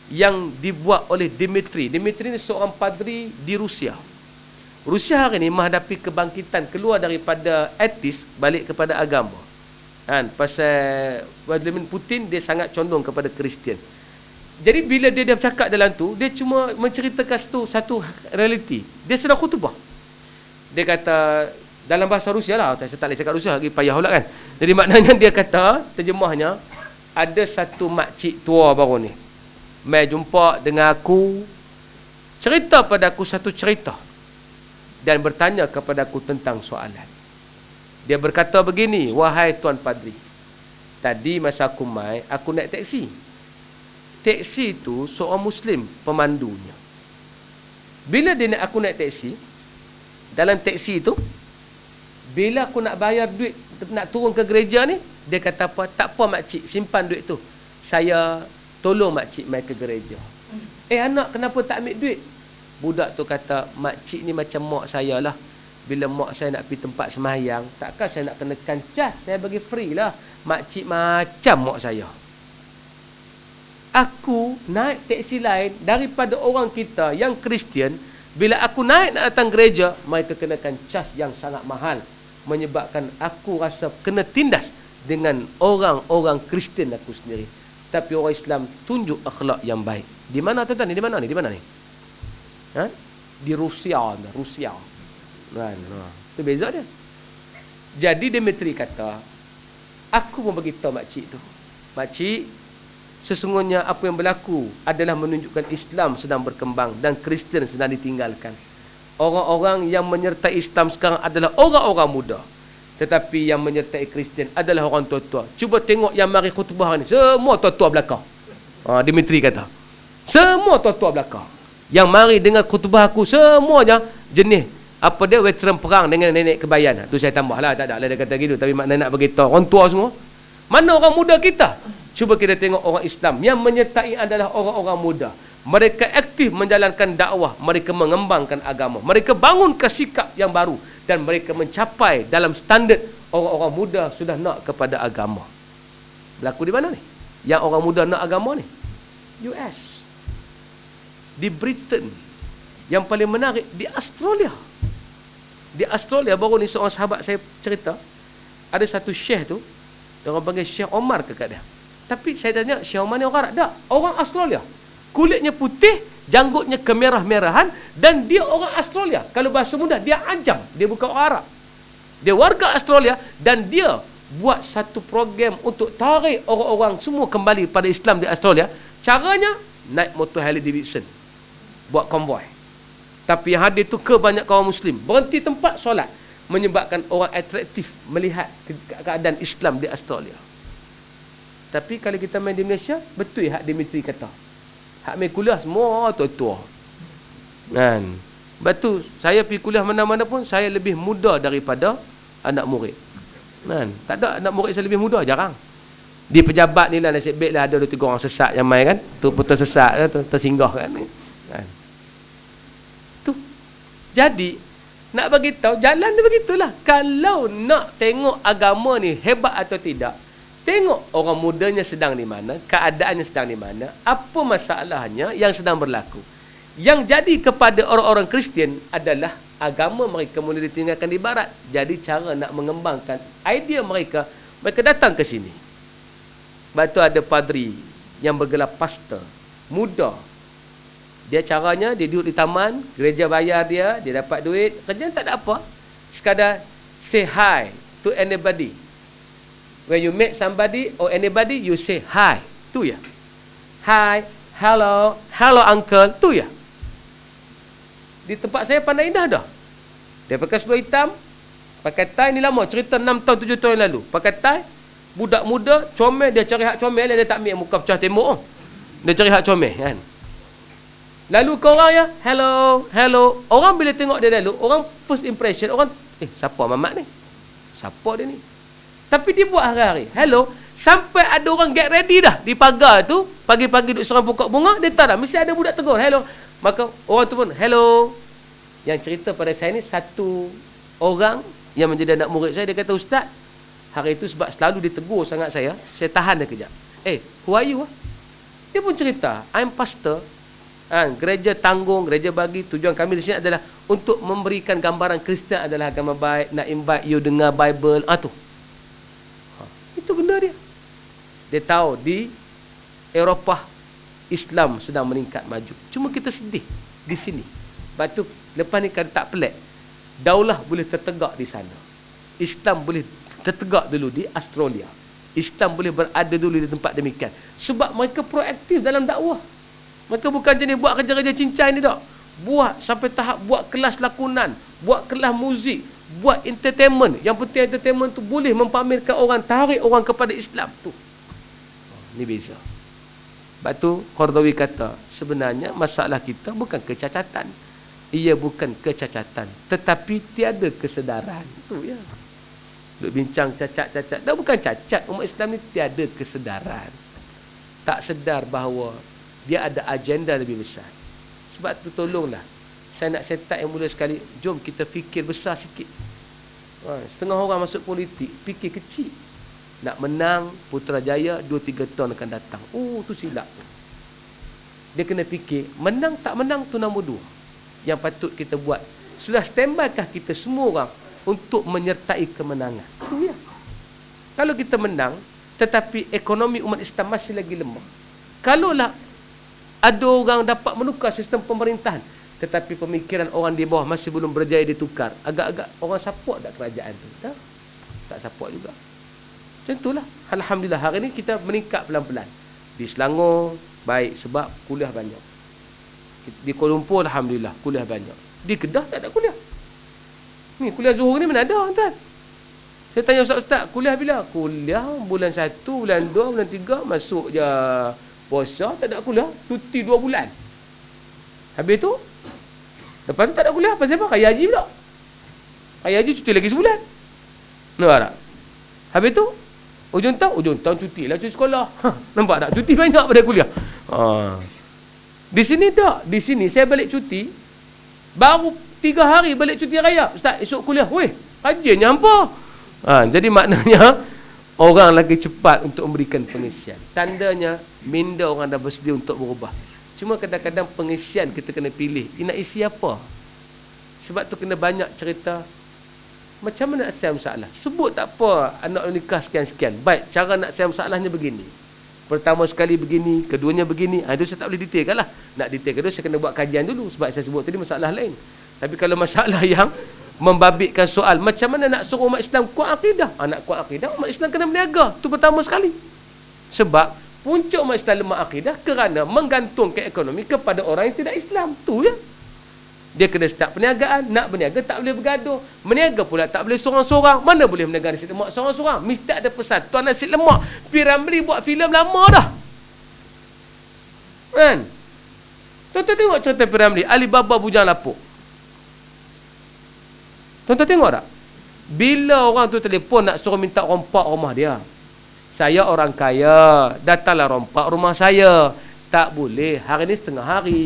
yang dibuat oleh Dimitri. Dimitri ni seorang padri di Rusia. Rusia hari ni menghadapi kebangkitan, keluar daripada etis balik kepada agama. Kan, pasal Vladimir Putin dia sangat condong kepada Kristian. Jadi bila dia bercakap dalam tu, dia cuma menceritakan satu realiti. Dia sedang khutbah. Dia kata dalam bahasa Rusia lah, saya tak boleh cakap Rusia lagi payah pula kan. Jadi maknanya dia kata, terjemahnya, ada satu makcik tua baru ni mai jumpa dengan aku, cerita pada aku satu cerita dan bertanya kepada aku tentang soalan. Dia berkata begini, wahai Tuan Padri, tadi masa aku mai, aku naik teksi. Teksi tu seorang Muslim pemandunya. Bila dia nak aku naik teksi, dalam teksi tu, bila aku nak bayar duit, nak turun ke gereja ni, dia kata apa? Tak apa makcik, simpan duit tu. Saya tolong makcik mai ke gereja. Anak kenapa tak ambil duit? Budak tu kata, makcik ni macam mak saya lah. Bila mak saya nak pergi tempat semayang, takkan saya nak kenakan cas. Saya bagi free lah. Makcik macam mak saya. Aku naik teksi lain daripada orang kita yang Kristian. Bila aku naik nak datang gereja, mereka kenakan cas yang sangat mahal. Menyebabkan aku rasa kena tindas dengan orang-orang Kristian aku sendiri. Tapi orang Islam tunjuk akhlak yang baik. Di mana tuan-tuan ni? Di mana ni? Di mana ni? Di Rusia. Rusia. Itu beza dia. Jadi Dimitri kata, aku pun beritahu makcik tu. Makcik, sesungguhnya apa yang berlaku adalah menunjukkan Islam sedang berkembang dan Kristian sedang ditinggalkan. Orang-orang yang menyertai Islam sekarang adalah orang-orang muda. Tetapi yang menyertai Kristian adalah orang tua-tua. Cuba tengok yang mari khutbah ni. Semua tua-tua belakang. Dimitri kata. Semua tua-tua belakang. Yang mari dengar khutbah aku, semuanya jenis. Apa dia? Veteran perang dengan nenek kebayan. Tu saya tambah lah. Tak ada lah dia kata gitu. Tapi makna nak beritahu. Orang tua semua. Mana orang muda kita? Cuba kita tengok orang Islam. Yang menyertai adalah orang-orang muda. Mereka aktif menjalankan dakwah. Mereka mengembangkan agama. Mereka bangunkan sikap yang baru. Dan mereka mencapai dalam standard orang-orang muda sudah nak kepada agama. Berlaku di mana ni? Yang orang muda nak agama ni? US. Di Britain. Yang paling menarik, di Australia. Di Australia, baru ni seorang sahabat saya cerita. Ada satu syekh tu. Orang panggil Syekh Omar ke kat dia. Tapi saya tanya, Syekh Omar ni orang Arab? Tak. Orang Australia. Kulitnya putih, Janggutnya kemerah-merahan. Dan dia orang Australia. Kalau bahasa mudah, dia Ajam. Dia bukan orang Arab. Dia warga Australia. Dan dia buat satu program untuk tarik orang-orang semua kembali pada Islam di Australia. Caranya, naik motor Harley Davidson. Buat konvoi. Tapi yang hadir tu kebanyak kaum Muslim. Berhenti tempat solat. Menyebabkan orang atraktif melihat keadaan Islam di Australia. Tapi kalau kita main di Malaysia, betul hak Dimitri kata. Hak main kuliah semua tua-tua. Kan? Sebab tu, saya pergi kuliah mana-mana pun, saya lebih muda daripada anak murid. Kan? Tak ada anak murid saya lebih muda, jarang. Di pejabat ni lah, nasib baik lah ada 2-3 orang sesat yang main kan. Tu pun tersesat kan, tersinggah kan. Tu. Jadi, nak bagi tahu jalan dia begitulah. Kalau nak tengok agama ni hebat atau tidak, tengok orang mudanya sedang di mana, keadaannya sedang di mana, apa masalahnya yang sedang berlaku. Yang jadi kepada orang-orang Kristian adalah agama mereka mula ditinggalkan di barat. Jadi cara nak mengembangkan idea mereka, mereka datang ke sini. Sebab tu ada padri yang bergelar pastor, muda. Dia caranya, dia duduk di taman, gereja bayar dia dapat duit, kerja tak ada apa. Sekadar say hi to anybody. When you meet somebody or anybody, you say hi. Tu ya. Hi, hello, hello uncle. Tu ya. Di tempat saya pandai indah dah. Dia pakai seluar hitam, pakai tie ni lama, cerita 6 tahun 7 tahun yang lalu. Pakai tie, budak muda, comel, dia cari hak comel, dia tak ambil muka pecah tembok. Dia cari hak comel kan. Lalu ke orang ya, hello, hello. Orang bila tengok dia lalu, orang first impression, orang, siapa mamat ni? Siapa dia ni? Tapi dia buat hari-hari. Hello. Sampai ada orang get ready dah. Di pagar tu. Pagi-pagi duduk serang pokok bunga. Dia tahu dah. Mesti ada budak tegur. Hello. Maka orang tu pun. Hello. Yang cerita pada saya ni. Satu orang yang menjadi anak murid saya. Dia kata, Ustaz. Hari itu sebab selalu ditegur sangat saya. Saya tahan dia kejap. Who are you? Dia pun cerita. I'm pastor. Gereja tanggung. Gereja bagi. Tujuan kami di sini adalah. Untuk memberikan gambaran Kristian adalah agama baik. Nak invite you dengar Bible. Tu. Itu benda dia. Dia tahu di Eropah Islam sedang meningkat maju. Cuma kita sedih di sini. Sebab tu lepas ni kan tak pelik. Daulah boleh tertegak di sana. Islam boleh tertegak dulu di Australia. Islam boleh berada dulu di tempat demikian. Sebab mereka proaktif dalam dakwah. Mereka bukan jenis buat kerja-kerja cincai ni tak. Buat sampai tahap buat kelas lakonan, buat kelas muzik, buat entertainment. Yang penting entertainment tu boleh mempamerkan orang, tarik orang kepada Islam tu. Ni beza. Sebab tu Qardawi kata, sebenarnya masalah kita bukan kecacatan. Ia bukan kecacatan, tetapi tiada kesedaran. Tu ya. Duk bincang cacat-cacat. Dah bukan cacat. Umat Islam ni tiada kesedaran. Tak sedar bahawa dia ada agenda lebih besar. Sebab tu tolonglah. Saya nak set up yang mula sekali. Jom kita fikir besar sikit. Setengah orang masuk politik, fikir kecil. Nak menang Putrajaya 2-3 tahun akan datang. Tu silap. Dia kena fikir, menang tak menang tu nombor 2. Yang patut kita buat. Sudah standby kah kita semua orang untuk menyertai kemenangan? Itu ya. Kalau kita menang, tetapi ekonomi umat Islam masih lagi lemah. Kalaulah ada orang dapat menukar sistem pemerintahan, tetapi pemikiran orang di bawah masih belum berjaya ditukar, agak-agak orang support tak kerajaan tu? Tak support juga. Macam itulah. Alhamdulillah hari ni kita meningkat pelan-pelan. Di Selangor baik sebab kuliah banyak. Di Kuala Lumpur alhamdulillah kuliah banyak. Di Kedah tak ada kuliah. Ni kuliah Zuhur ni mana ada tuan? Saya tanya ustaz-ustaz, kuliah bila? Kuliah bulan 1, bulan 2, bulan 3 masuk je puasa, tak ada kuliah, cuti 2 bulan. Habis tu lepas tu tak ada kuliah. Pasal apa? Raya haji pula. Raya haji cuti lagi sebulan. Nampak tak? Habis tu ujung tahun cuti lah, cuti sekolah. Nampak tak? Cuti banyak pada kuliah. Di sini tak. Di sini saya balik cuti, baru 3 hari balik cuti raya. Ustaz, esok kuliah. Weh, rajinnya hampa. Jadi maknanya orang lagi cepat untuk memberikan pengisian. Tandanya minda orang dah bersedia untuk berubah. Cuma kadang-kadang pengisian kita kena pilih. Nak isi apa? Sebab tu kena banyak cerita. Macam mana nak selesai masalah? Sebut tak apa anak nikah sekian-sekian. Baik, cara nak selesai masalahnya begini. Pertama sekali begini, keduanya begini. Itu saya tak boleh detailkan lah. Nak detailkan tu saya kena buat kajian dulu. Sebab saya sebut tadi masalah lain. Tapi kalau masalah yang membabitkan soal, macam mana nak suruh umat Islam kuat akidah? Nak kuat akidah, umat Islam kena berniaga. Itu pertama sekali. Sebab puncak umat Islam lemah akidah kerana menggantungkan ekonomi kepada orang yang tidak Islam. Tu ya. Dia kena start perniagaan. Nak berniaga tak boleh bergaduh. Berniaga pula tak boleh sorang-sorang. Mana boleh berniaga nasi lemak sorang-sorang? Mesti ada persatuan nasi lemak. P.Ramlee buat filem lama dah. Kan? Tuan-tuan tengok cerita P.Ramlee. Alibaba Bujang Lapuk. Tuan-tuan tengok tak? Bila orang tu telefon nak suruh minta rompak rumah dia. Saya orang kaya. Datanglah rompak rumah saya. Tak boleh. Hari ni setengah hari.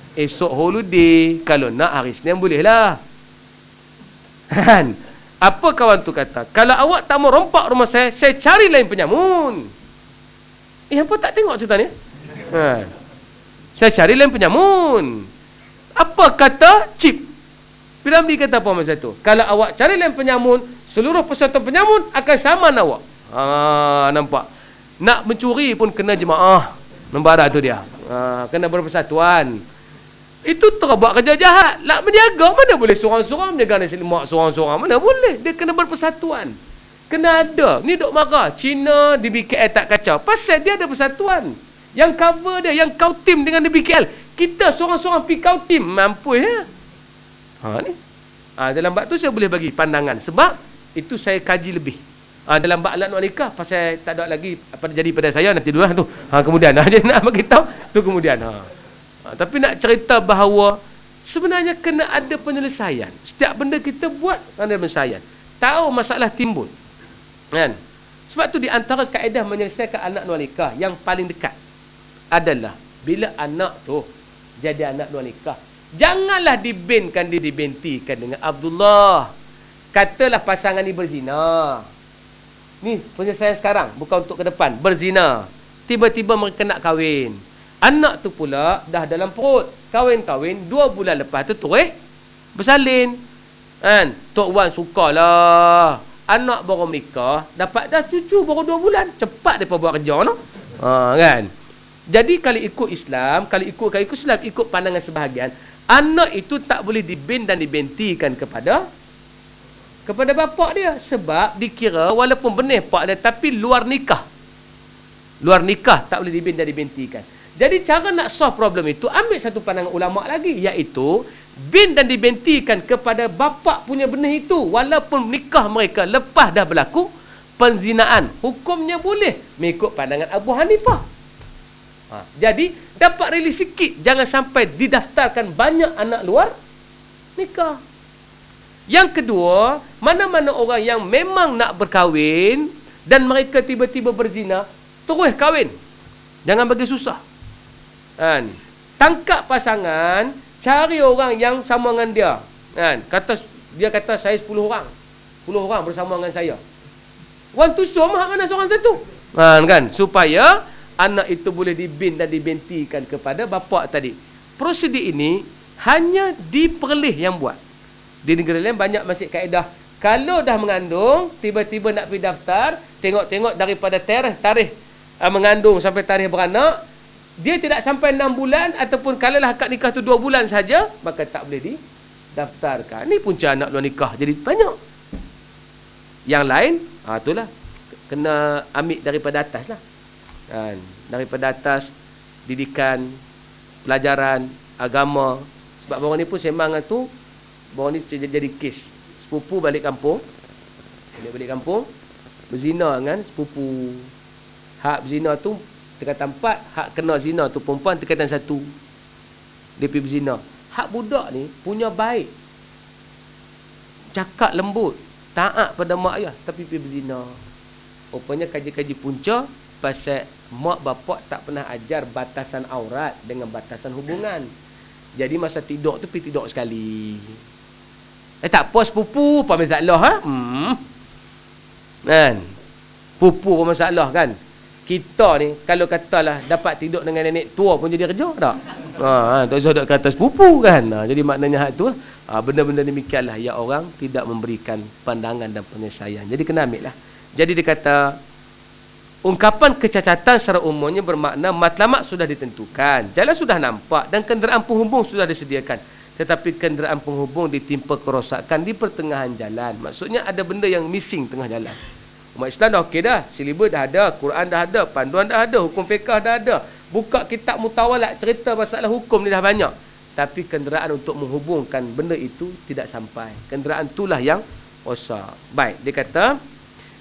Esok holiday. Kalau nak hari Senin boleh lah. Kan? Apa kawan tu kata? Kalau awak tak mau rompak rumah saya cari lain penyamun. Apa tak tengok cerita ni? Saya cari lain penyamun. Apa kata Cip? P.Ramlee kata apa masa tu? Kalau awak cari lain penyamun, seluruh persatuan penyamun akan saman awak. Nampak? Nak mencuri pun kena jemaah. Nampak tak tu dia? Kena berpersatuan. Itu terus buat kerja jahat. Nak berniaga, mana boleh sorang-sorang berniaga nasi lemak sorang-sorang? Mana boleh? Dia kena berpersatuan. Kena ada. Ni duk marah. Cina di BKL tak kacau. Pasal dia ada persatuan. Yang cover dia, yang kau tim dengan di BKL. Kita sorang-sorang pergi kau tim. Mampu ya? Ni. Dalam bab tu saya boleh bagi pandangan. Sebab itu saya kaji lebih. Dalam bab alat nak nikah, pasal tak ada lagi apa jadi pada saya nanti dulu lah tu. Kemudian dia nak bagi tahu tu kemudian. Tapi nak cerita bahawa sebenarnya kena ada penyelesaian. Setiap benda kita buat ada penyelesaian. Tahu masalah timbul. Kan? Sebab tu di antara kaedah menyelesaikan anak nak nikah yang paling dekat adalah bila anak tu jadi anak nak nikah, janganlah dibinkan dia dibentikan dengan Abdullah. Katalah pasangan ni berzina. Ni penyelesaian sekarang, bukan untuk ke depan. Berzina. Tiba-tiba mereka nak kahwin. Anak tu pula dah dalam perut. Kahwin-kahwin 2 bulan lepas tu terus bersalin. Kan? Tok Wan sukalah. Anak baru nikah, dapat dah cucu baru 2 bulan. Cepat depa buat kerja no. Kan? Jadi kalau ikut Islam, kalau ikut Islam, ikut pandangan sebahagian, anak itu tak boleh dibin dan dibentikan kepada bapak dia. Sebab dikira walaupun benih pak dia, tapi luar nikah. Luar nikah tak boleh dibin dan dibentikan. Jadi cara nak solve problem itu, ambil satu pandangan ulama' lagi, iaitu bin dan dibentikan kepada bapa punya benih itu walaupun nikah mereka lepas dah berlaku penzinaan. Hukumnya boleh mengikut pandangan Abu Hanifah. Jadi dapat rilis sikit, jangan sampai didaftarkan banyak anak luar nikah. Yang kedua, mana-mana orang yang memang nak berkahwin dan mereka tiba-tiba berzina, terus kahwin. Jangan bagi susah. Kan? Tangkap pasangan, cari orang yang sama dengan dia. Kan? Dia kata saya 10 orang. 10 orang bersama dengan saya. One to show mah mana seorang satu. Kan? Supaya anak itu boleh dibin dan dibentikan kepada bapa tadi. Prosedur ini hanya diperlih yang buat. Di negara lain banyak masih kaedah. Kalau dah mengandung, tiba-tiba nak pergi daftar, tengok-tengok daripada tarikh mengandung sampai tarikh beranak, dia tidak sampai 6 bulan ataupun kalau lah akad nikah tu 2 bulan saja, maka tak boleh didaftarkan. Ni punca anak luar nikah jadi banyak. Yang lain, itulah kena ambil daripada atas lah. Kan? Daripada atas, didikan, pelajaran, agama. Sebab orang ni pun sembang tu, orang ni jadi kes. Sepupu balik kampung, dia balik kampung, berzina dengan sepupu. Hak berzina tu tingkatan 4, hak kena zina tu perempuan tingkatan 1. Dia pergi berzina. Hak budak ni punya baik, cakap lembut, taat pada mak ayah, tapi pergi berzina. Rupanya kaji-kaji punca pasal mak bapak tak pernah ajar batasan aurat dengan batasan hubungan. Jadi masa tidur tu pergi tidur sekali. Tak apa sepupu apa masalah kan? Pupu apa masalah kan? Kita ni kalau katalah dapat tidur dengan nenek tua pun jadi kerja tak? Tak usah duk kata sepupu kan. Jadi maknanya hak tu benda-benda demikianlah yang orang tidak memberikan pandangan dan penyelesaian. Jadi kena ambil lah. Jadi dia kata Ungkapan kecacatan secara umumnya bermakna matlamat sudah ditentukan, jalan sudah nampak dan kenderaan penghubung sudah disediakan. Tetapi kenderaan penghubung ditimpa kerosakan di pertengahan jalan. Maksudnya ada benda yang missing tengah jalan. Umat Islam dah okey dah. Silibus dah ada, Quran dah ada, panduan dah ada, hukum fiqah dah ada. Buka kitab mutawalat, cerita masalah hukum ni dah banyak. Tapi kenderaan untuk menghubungkan benda itu tidak sampai. Kenderaan itulah yang rosak. Baik, dia kata,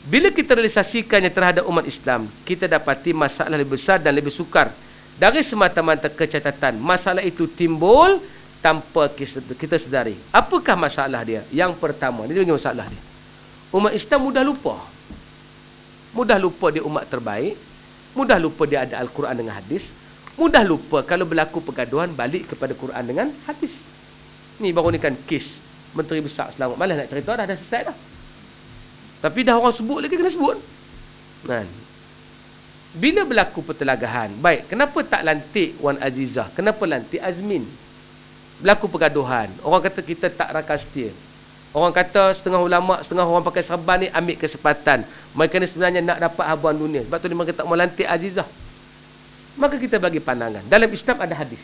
bila kita realisasikannya terhadap umat Islam, kita dapati masalah lebih besar dan lebih sukar. Dari semata-mata kecacatan, masalah itu timbul tanpa kita sedari. Apakah masalah dia? Yang pertama, ini bagi masalah dia. Umat Islam mudah lupa. Mudah lupa dia umat terbaik. Mudah lupa dia ada Al-Quran dengan hadis. Mudah lupa kalau berlaku pergaduhan balik kepada Quran dengan hadis. Ni baru ni kan kes Menteri Besar Selamat. Malah nak cerita dah selesai dah. Tapi dah orang sebut lagi kena sebut. Kan? Bila berlaku pertelagahan, baik, kenapa tak lantik Wan Azizah? Kenapa lantik Azmin? Berlaku pergaduhan. Orang kata kita tak rakas setia. Orang kata setengah ulama, setengah orang pakai serban ni ambil kesempatan. Mereka ni sebenarnya nak dapat habuan dunia. Sebab tu mereka tak mau lantik Azizah. Maka kita bagi pandangan. Dalam Islam ada hadis.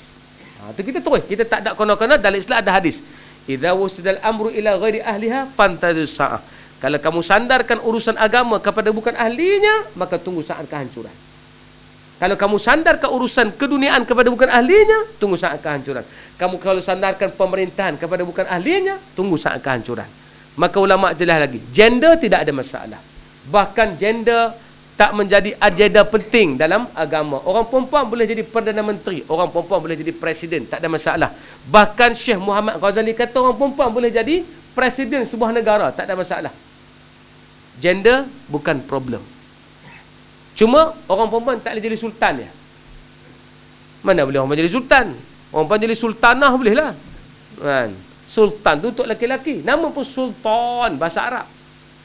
Tu kita terus. Kita tak ada kono-kono. Dalam Islam ada hadis. Idza wusidal amru ila ghairi ahliha fantazir sa'ah. Kalau kamu sandarkan urusan agama kepada bukan ahlinya, maka tunggu saat kehancuran. Kalau kamu sandarkan urusan keduniaan kepada bukan ahlinya, tunggu saat kehancuran. Kamu kalau sandarkan pemerintahan kepada bukan ahlinya, tunggu saat kehancuran. Maka ulama jelas lagi, gender tidak ada masalah. Bahkan gender tak menjadi agenda penting dalam agama. Orang perempuan boleh jadi Perdana Menteri, orang perempuan boleh jadi Presiden, tak ada masalah. Bahkan Syekh Muhammad Ghazali kata orang perempuan boleh jadi Presiden sebuah negara, tak ada masalah. Gender bukan problem. Cuma orang perempuan tak boleh jadi sultan ya. Mana boleh orang jadi sultan? Orang perempuan jadi sultanah boleh lah. Kan? Sultan tu untuk lelaki-lelaki. Nama pun sultan bahasa Arab.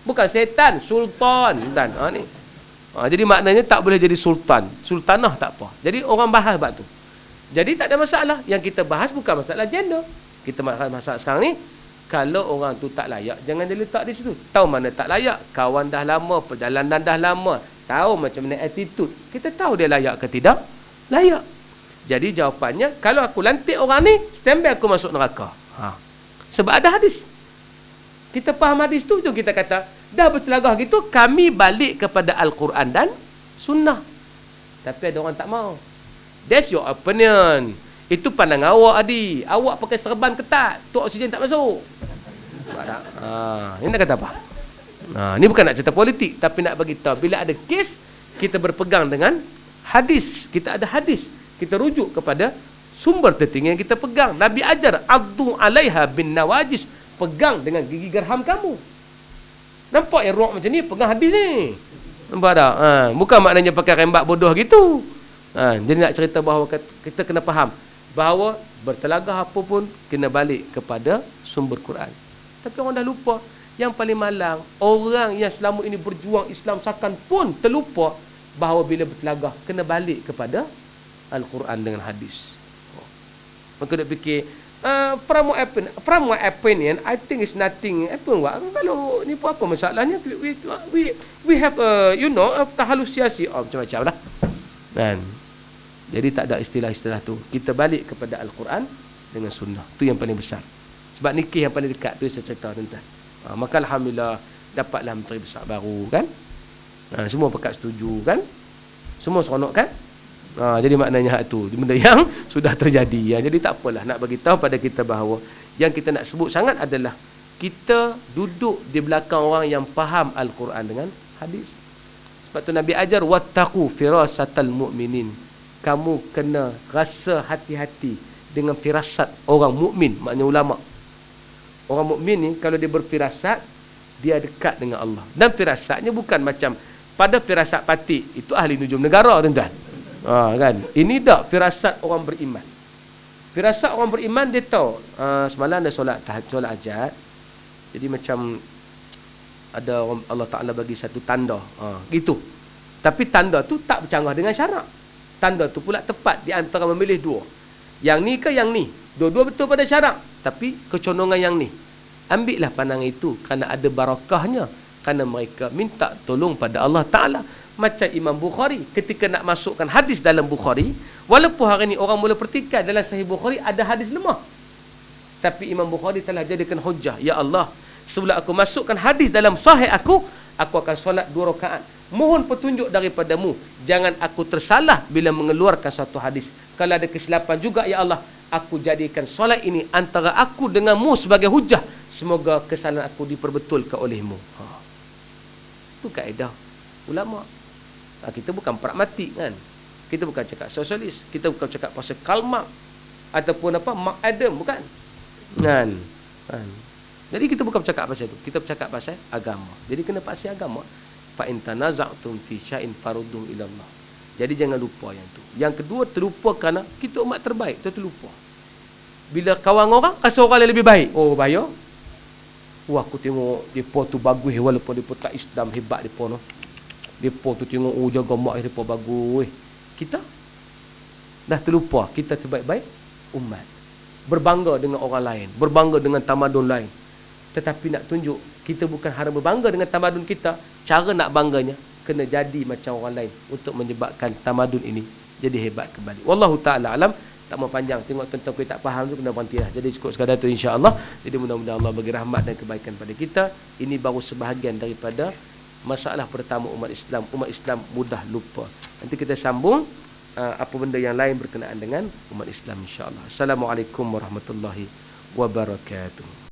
Bukan setan, sultan. Ni. Jadi maknanya tak boleh jadi sultan. Sultanah tak apa. Jadi orang bahas bab tu. Jadi tak ada masalah. Yang kita bahas bukan masalah gender. Kita bahas masalah sekarang ni, kalau orang tu tak layak, jangan dia letak di situ. Tahu mana tak layak? Kawan dah lama, perjalanan dah lama. Tahu macam mana attitude. Kita tahu dia layak ke tidak? Layak. Jadi jawapannya, kalau aku lantik orang ni, standby aku masuk neraka. Sebab ada hadis. Kita faham hadis tu, kita kata, dah bertelagah gitu, kami balik kepada Al-Quran dan Sunnah. Tapi ada orang tak mau. That's your opinion. Itu pandangan awak, Adi. Awak pakai serban ketat, tu oksigen tak masuk. Ini nak kata apa? Ini bukan nak cerita politik, tapi nak bagi tahu bila ada kes, kita berpegang dengan hadis. Kita ada hadis. Kita rujuk kepada sumber tertinggi yang kita pegang. Nabi ajar, addu alaiha bin nawajis. Pegang dengan gigi gerham kamu. Nampak yang ruak macam ni, pegang hadis ni. Nampak tak? Bukan maknanya pakai rembat bodoh gitu. Jadi nak cerita bahawa kita kena faham bahawa bertelagah apa pun kena balik kepada sumber Quran. Tapi orang dah lupa. Yang paling malang, orang yang selama ini berjuang Islam seakan pun terlupa bahawa bila bertelagah kena balik kepada Al-Quran dengan hadis. Maka dia fikir, from my opinion, I think it's nothing. Kalau ni pun apa masalahnya? We have tahalusiasi macam-macam lah. Kan? Jadi tak ada istilah-istilah tu. Kita balik kepada Al-Quran dengan Sunnah. Tu yang paling besar. Sebab nikah yang paling dekat tu saya cerita tuan-tuan. Maka Alhamdulillah dapatlah Menteri Besar baru kan. Semua pekat setuju kan. Semua seronok kan. Jadi maknanya hak tu benda yang sudah terjadi. Jadi tak apalah, nak bagi tahu pada kita bahawa yang kita nak sebut sangat adalah kita duduk di belakang orang yang faham Al-Quran dengan hadis. Sebab tu Nabi ajar wattaqu firasatal mu'minin. Kamu kena rasa hati-hati dengan firasat orang mukmin, maknanya ulama. Orang mukmin ni kalau dia berfirasat, dia dekat dengan Allah. Dan firasatnya bukan macam pada firasat patik, itu ahli nujum negara tuan-tuan. Kan? Ini tak firasat orang beriman. Firasat orang beriman dia tahu. Semalam ada solat hajat. Jadi macam ada orang, Allah Ta'ala bagi satu tanda. Gitu. Tapi tanda tu tak bercanggah dengan syarak. Tanda tu pula tepat di antara memilih dua. Yang ni ke yang ni? Dua-dua betul pada syarak. Tapi kecondongan yang ni. Ambillah pandangan itu kerana ada barakahnya Kerana mereka minta tolong pada Allah Ta'ala. Macam Imam Bukhari ketika nak masukkan hadis dalam Bukhari, walaupun hari ni orang mula pertikaian dalam Sahih Bukhari ada hadis lemah, tapi Imam Bukhari telah jadikan hujah. Ya Allah, sebelum aku masukkan hadis dalam Sahih aku akan solat 2 rakaat. Mohon petunjuk daripadamu. Jangan aku tersalah bila mengeluarkan satu hadis. Kalau ada kesilapan juga, ya Allah, aku jadikan solat ini antara aku denganmu sebagai hujah. Semoga kesalahan aku diperbetulkan olehmu. Itu kaedah ulama. Kita bukan pragmatik kan. Kita bukan cakap sosialis. Kita bukan cakap pasal Karl Marx ataupun Mark Adam, bukan. Kan. Jadi kita bukan bercakap pasal itu. Kita bercakap pasal agama. Jadi kena pasal agama. Fa in tanaza'tum fi syai'in farudduhu ila Allah. Jadi jangan lupa yang tu. Yang kedua, terlupa kerana kita umat terbaik. Kita terlupa. Bila kawan orang rasa orang yang lebih baik. Oh, bahaya. Wah, aku tengok depa tu bagus walaupun depa tak Islam, hebat depa no. Depa tu tengok jaga mak depa bagus. Kita dah terlupa kita sebaik-baik umat. Berbangga dengan orang lain, berbangga dengan tamadun lain. Tetapi nak tunjuk kita bukan hanya berbangga dengan tamadun kita, cara nak bangganya kena jadi macam orang lain untuk menyebabkan tamadun ini jadi hebat kembali. Wallahu taala alam. Tak mau panjang, tengok tentang kita tak faham tu kena berhentilah. Jadi cukup sekadar tu insya-Allah. Jadi mudah-mudahan Allah bagi rahmat dan kebaikan pada kita. Ini baru sebahagian daripada masalah pertama umat Islam. Umat Islam mudah lupa. Nanti kita sambung apa benda yang lain berkenaan dengan umat Islam insya-Allah. Assalamualaikum warahmatullahi wabarakatuh.